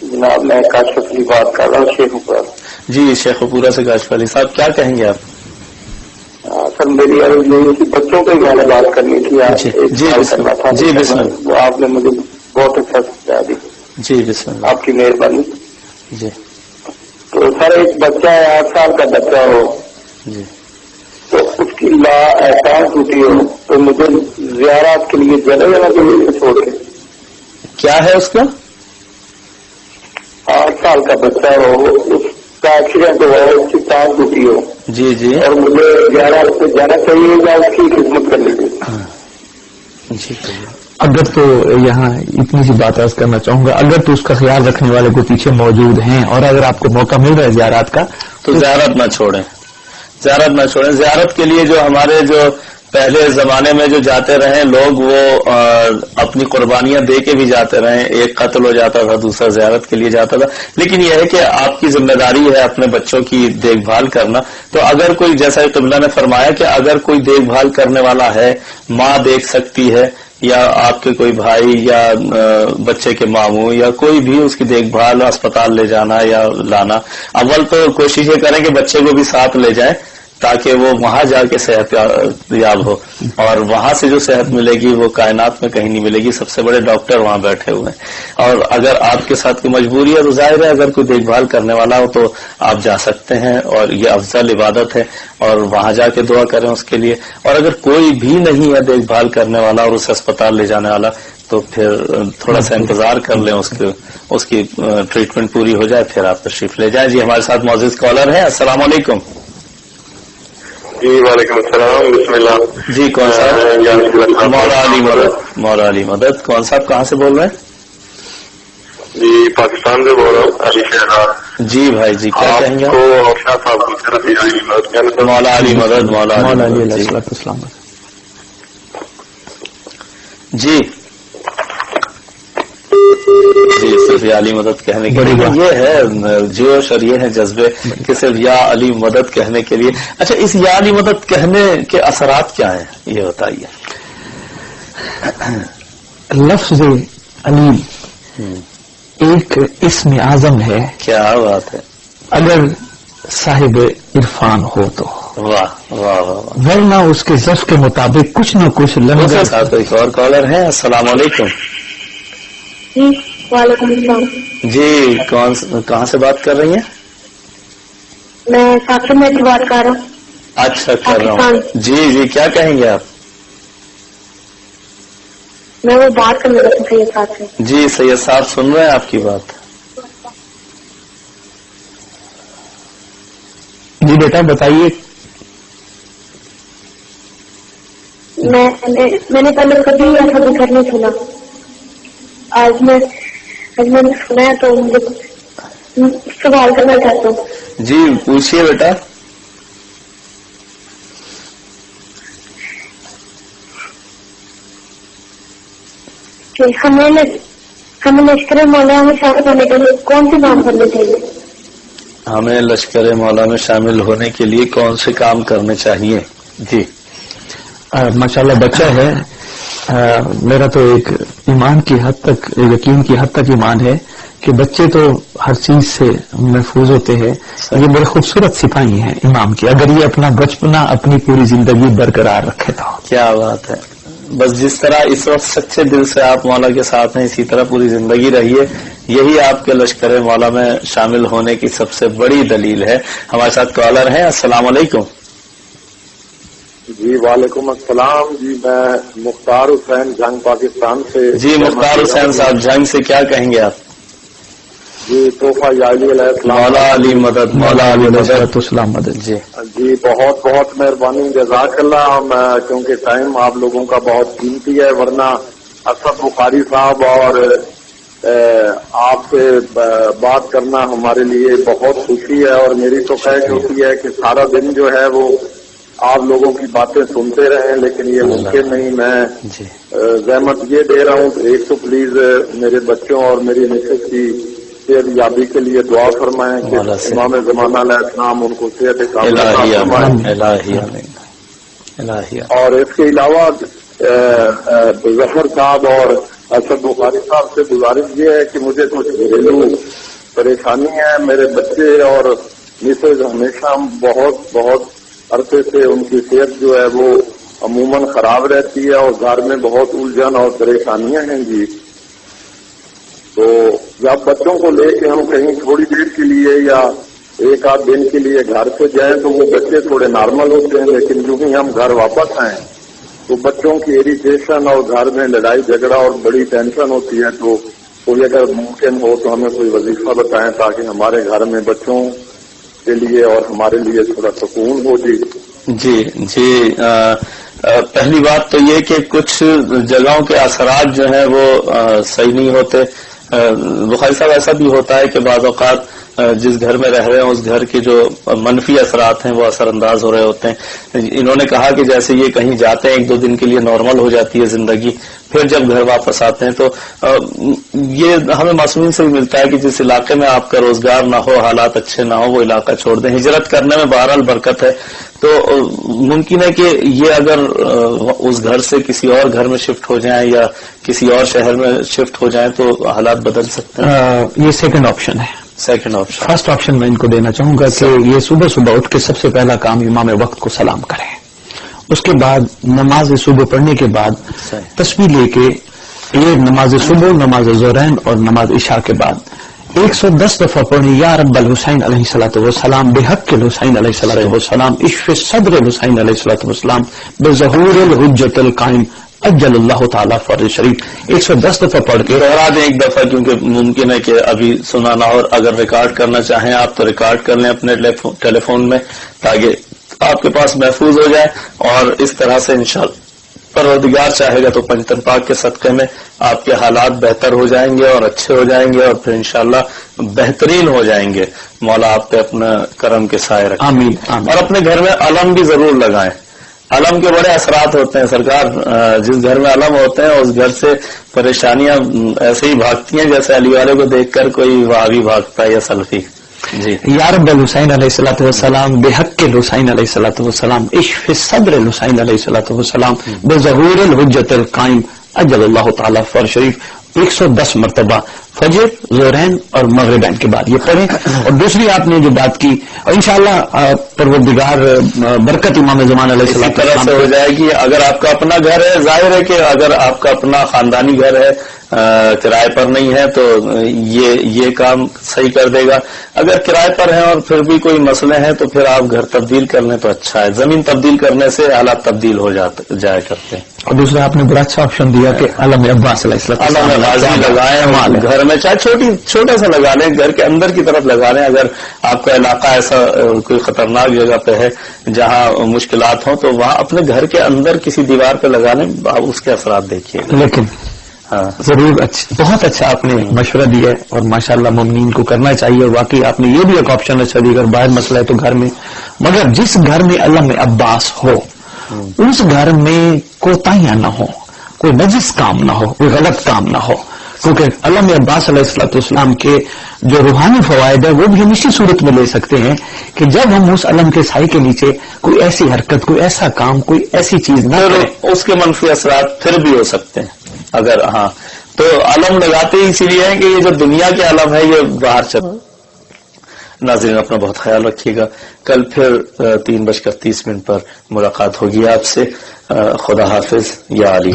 جناب میں کاشف علی بات کر رہا ہوں، شیخ پورہ. جی شیخ پورہ سے کاشف علی صاحب، کیا کہیں گے آپ؟ سر میری عرض یہ ہے کہ بچوں کو میں نے بات کرنی تھی. جی بسم اللہ. وہ آپ نے مجھے بہت اچھا سمجھا دی. جی بسم اللہ. آپ کی مہربانی. جی تو سر ایک بچہ ہے، 8 سال کا بچہ ہو، جی، تو اس کی لا احساس ہوتی ہو تو مجھے زیارات کے لیے جگہ کے لیے چھوڑ کے. کیا ہے اس کا؟ 8 سال کا بچہ ہو، اس کا ایکسیڈنٹ ہوا ہے، اس کی ٹانگ ٹوٹی ہو. جی جی. اور مجھے 11 سے جانا چاہیے یا اس کی خدمت کرنی چاہیے. جی اگر تو یہاں اتنی سی بات عرض کرنا چاہوں گا، اگر تو اس کا خیال رکھنے والے کو پیچھے موجود ہیں اور اگر آپ کو موقع مل رہا ہے زیارت کا تو زیارت نہ چھوڑیں، زیارت نہ چھوڑیں. زیارت کے لیے جو ہمارے جو پہلے زمانے میں جو جاتے رہے لوگ، وہ اپنی قربانیاں دے کے بھی جاتے رہے. ایک قتل ہو جاتا تھا، دوسرا زیارت کے لیے جاتا تھا. لیکن یہ ہے کہ آپ کی ذمہ داری ہے اپنے بچوں کی دیکھ بھال کرنا. تو اگر کوئی، جیسا قبلہ نے فرمایا کہ اگر کوئی دیکھ بھال کرنے والا ہے، ماں دیکھ سکتی ہے یا آپ کے کوئی بھائی یا بچے کے ماموں یا کوئی بھی اس کی دیکھ بھال، اسپتال لے جانا یا لانا. اول تو کوشش یہ کریں کہ بچے کو بھی ساتھ لے جائیں تاکہ وہ وہاں جا کے صحت یاب ہو، اور وہاں سے جو صحت ملے گی وہ کائنات میں کہیں نہیں ملے گی. سب سے بڑے ڈاکٹر وہاں بیٹھے ہوئے ہیں. اور اگر آپ کے ساتھ کوئی مجبوری ہے تو ظاہر ہے اگر کوئی دیکھ بھال کرنے والا ہو تو آپ جا سکتے ہیں، اور یہ افضل عبادت ہے، اور وہاں جا کے دعا کریں اس کے لیے. اور اگر کوئی بھی نہیں ہے دیکھ بھال کرنے والا اور اسے اسپتال لے جانے والا تو پھر تھوڑا سا انتظار کر لیں، اس کی ٹریٹمنٹ پوری ہو جائے پھر آپ تشریف لے جائیں. جی ہمارے ساتھ معزز کالر ہیں. السلام علیکم. جی وعلیکم السلام، بسم اللہ. جی کون صاحب؟ مولا علی مدد. کون صاحب کہاں سے بول رہے ہیں؟ جی پاکستان سے بول رہا ہوں، علی شہزاد. جی بھائی جی کیا کہیں گے؟ آپ کو اور شاہ صاحب کی طرف مولا علی مدد. مولا علی مولا علی مدد. علیہ السلام. جی جی صرف یا علی مدد کہنے کے لیے یہ ہے جوش اور یہ ہے جذبے کہ صرف یا علی مدد کہنے کے لیے. اچھا اس یا علی مدد کہنے کے اثرات کیا ہیں یہ بتائیے. لفظ علی ایک اسم اعظم ہے. کیا بات ہے. اگر صاحب عرفان ہو تو واہ واہ واہ. ورنہ اس کے ظرف کے مطابق کچھ نہ کچھ دوسرے ساتھ ایک اور کالر ہے. السلام علیکم. جی وعلیکم السلام. جی کہاں سے بات کر رہی ہیں؟ میں ساکر میں سے بات کر رہا ہوں. اچھا کر رہا ہوں. جی جی کیا کہیں گے آپ؟ میں وہ بات کرنے لگا سید صاحب سے. جی سید صاحب سن رہے ہیں آپ کی بات. جی بیٹا بتائیے. میں نے پہلے کبھی ایسا گھر نہیں سنا. آج میں نے سنا ہے تو مجھے سوال کرنا چاہتا ہوں. جی پوچھیے بیٹا. کہ ہمیں لشکر مولا میں شامل ہونے کے لیے کون سے کام کرنے چاہیے؟ ہمیں لشکر مولا میں شامل ہونے کے لیے کون سے کام کرنے چاہیے؟ جی ماشاءاللہ بچہ ہے. میرا تو ایک ایمان کی حد تک یقین کی حد تک ایمان ہے کہ بچے تو ہر چیز سے محفوظ ہوتے ہیں. یہ بڑے خوبصورت سپاہی ہیں امام کی. اگر یہ اپنا بچپنا اپنی پوری زندگی برقرار رکھے تو کیا بات ہے. بس جس طرح اس وقت سچے دل سے آپ مولا کے ساتھ ہیں اسی طرح پوری زندگی رہیے. یہی آپ کے لشکر مولا میں شامل ہونے کی سب سے بڑی دلیل ہے. ہمارے ساتھ کالر ہیں. السلام علیکم. جی وعلیکم السلام. جی میں مختار حسین جنگ پاکستان سے. جی مختار حسین صاحب جنگ سے کیا کہیں گے آپ؟ جی تحفہ یا علی علیہ السلام. مولا علی مدد. مولا علی مدد. اسلام مدد. جی جی بہت بہت مہربانی جزاک اللہ. کیونکہ ٹائم آپ لوگوں کا بہت قیمتی ہے، ورنہ اسد بخاری صاحب اور آپ سے بات کرنا ہمارے لیے بہت خوشی ہے. اور میری تو خواہش ہوتی ہے کہ سارا دن جو ہے وہ آپ لوگوں کی باتیں سنتے رہیں، لیکن یہ ممکن نہیں. میں زحمت یہ دے رہا ہوں کہ ایک تو پلیز میرے بچوں اور میری مسز کی صحت یابی کے لیے دعا فرمائیں کہ امام زمانہ علیہ السلام ان کو صحت کاملہ فرمائیں. اور اس کے علاوہ ظفر صاحب اور اسد بخاری صاحب سے گزارش یہ ہے کہ مجھے کچھ گھریلو پریشانی ہے. میرے بچے اور مسز ہمیشہ بہت عرصے سے ان کی صحت جو ہے وہ عموماً خراب رہتی ہے اور گھر میں بہت الجھن اور پریشانیاں ہیں. جی تو جب بچوں کو لے کے ہم کہیں تھوڑی دیر کے لیے یا ایک آدھ دن کے لیے گھر سے جائیں تو وہ بچے تھوڑے نارمل ہوتے ہیں، لیکن جو ہی ہم گھر واپس آئیں تو بچوں کی اریٹیشن اور گھر میں لڑائی جھگڑا اور بڑی ٹینشن ہوتی ہے. تو کوئی اگر ممکن ہو تو ہمیں کوئی وظیفہ بتائیں تاکہ ہمارے گھر میں بچوں کے لیے اور ہمارے لیے تھوڑا سکون ہو. جی جی پہلی بات تو یہ کہ کچھ جگہوں کے اثرات جو ہیں وہ صحیح نہیں ہوتے. بخاری صاحب ایسا بھی ہوتا ہے کہ بعض اوقات جس گھر میں رہ رہے ہیں اس گھر کے جو منفی اثرات ہیں وہ اثر انداز ہو رہے ہوتے ہیں. انہوں نے کہا کہ جیسے یہ کہیں جاتے ہیں ایک دو دن کے لیے نارمل ہو جاتی ہے زندگی، پھر جب گھر واپس آتے ہیں تو یہ ہمیں معصومین سے بھی ملتا ہے کہ جس علاقے میں آپ کا روزگار نہ ہو، حالات اچھے نہ ہو، وہ علاقہ چھوڑ دیں. ہجرت کرنے میں بہرحال برکت ہے. تو ممکن ہے کہ یہ اگر اس گھر سے کسی اور گھر میں شفٹ ہو جائیں یا کسی اور شہر میں شفٹ ہو جائیں تو حالات بدل سکتے ہیں. یہ سیکنڈ آپشن ہے. Second option. فرسٹ آپشن میں ان کو دینا چاہوں گا کہ یہ صبح صبح اٹھ کے سب سے پہلا کام امام وقت کو سلام کریں. اس کے بعد نماز صبح پڑھنے کے بعد تسبیح لے کے یہ نماز صبح، نماز ظہرین اور نماز عشاء کے بعد 110 دفعہ پڑھیں یا رب الحسین علیہ الصلوۃ والسلام بحق الحسین علیہ الصلوۃ والسلام اشف صدر الحسین علیہ الصلوۃ والسلام بظہور الحجت القائم اجل اللہ تعالیٰ فرض شریف 110 دفعہ پڑھ کے دوہرا دیں ایک دفعہ، کیونکہ ممکن ہے کہ ابھی سنا نہ ہو. اور اگر ریکارڈ کرنا چاہیں آپ تو ریکارڈ کر لیں اپنے ٹیلی فون میں تاکہ آپ کے پاس محفوظ ہو جائے، اور اس طرح سے انشاءاللہ پروردگار چاہے گا تو پنجتن پاک کے صدقے میں آپ کے حالات بہتر ہو جائیں گے اور اچھے ہو جائیں گے، اور پھر انشاءاللہ بہترین ہو جائیں گے. مولا آپ پہ اپنا کرم کے سائے رکھیں. آمین آمین. اور اپنے گھر میں علم بھی ضرور لگائیں. علم کے بڑے اثرات ہوتے ہیں سرکار. جس گھر میں علم ہوتے ہیں اس گھر سے پریشانیاں ایسے ہی بھاگتی ہیں جیسے علی والے کو دیکھ کر کوئی وہابی بھاگتا ہے یا سلفی. جی یا رب الحسین علیہ الصلوۃ والسلام بحق الحسین علیہ الصلوۃ والسلام عشق صدر الحسین علیہ الصلوۃ والسلام بظہور الحجت القائم اجل اللہ تعالی فر شریف 110 مرتبہ فجر، ظہرین اور مغربین کے بعد یہ پڑھیں. اور دوسری آپ نے جو بات کی، اور انشاءاللہ پروردگار برکت امام زمان علیہ اسی طرح السلام سے ہو جائے گی. اگر آپ کا اپنا گھر ہے، ظاہر ہے کہ اگر آپ کا اپنا خاندانی گھر ہے، کرائے پر نہیں ہے، تو یہ کام صحیح کر دے گا. اگر کرائے پر ہیں اور پھر بھی کوئی مسئلے ہیں تو پھر آپ گھر تبدیل کر لیں تو اچھا ہے. زمین تبدیل کرنے سے حالات تبدیل ہو جایا کرتے ہیں. اور دوسرا آپ نے بڑا اچھا آپشن دیا کہ علم عباس علیہ السلام علم غازی لگائیں گھر میں، چاہے چھوٹا سا لگا لیں، گھر کے اندر کی طرف لگا لیں. اگر آپ کا علاقہ ایسا کوئی خطرناک جگہ پہ ہے جہاں مشکلات ہوں تو وہاں اپنے گھر کے اندر کسی دیوار پہ لگا لیں، آپ اس کے اثرات دیکھیے. لیکن ضرور بہت اچھا آپ نے مشورہ دیا ہے، اور ماشاءاللہ مومنین کو کرنا چاہیے. اور واقعی آپ نے یہ بھی ایک آپشن اچھا دیا، اگر باہر مسئلہ ہے تو گھر میں، مگر جس گھر میں علم عباس ہو اس گھر میں کوتاہیاں نہ ہو، کوئی نجس کام نہ ہو، کوئی غلط کام نہ ہو. کیونکہ علم عباس علیہ السلام کے جو روحانی فوائد ہے وہ بھی ہم اسی صورت میں لے سکتے ہیں کہ جب ہم اس علم کے سائے کے نیچے کوئی ایسی حرکت، کوئی ایسا کام، کوئی ایسی چیز نہ کریں. اس کے منفی اثرات پھر بھی ہو سکتے ہیں. اگر تو علم لگاتے ہی اسی لیے ہیں کہ یہ جو دنیا کے علم ہے یہ باہر چل. ناظرین اپنا بہت خیال رکھیے گا. کل پھر 3:30 پر ملاقات ہوگی آپ سے. خدا حافظ. یا علی.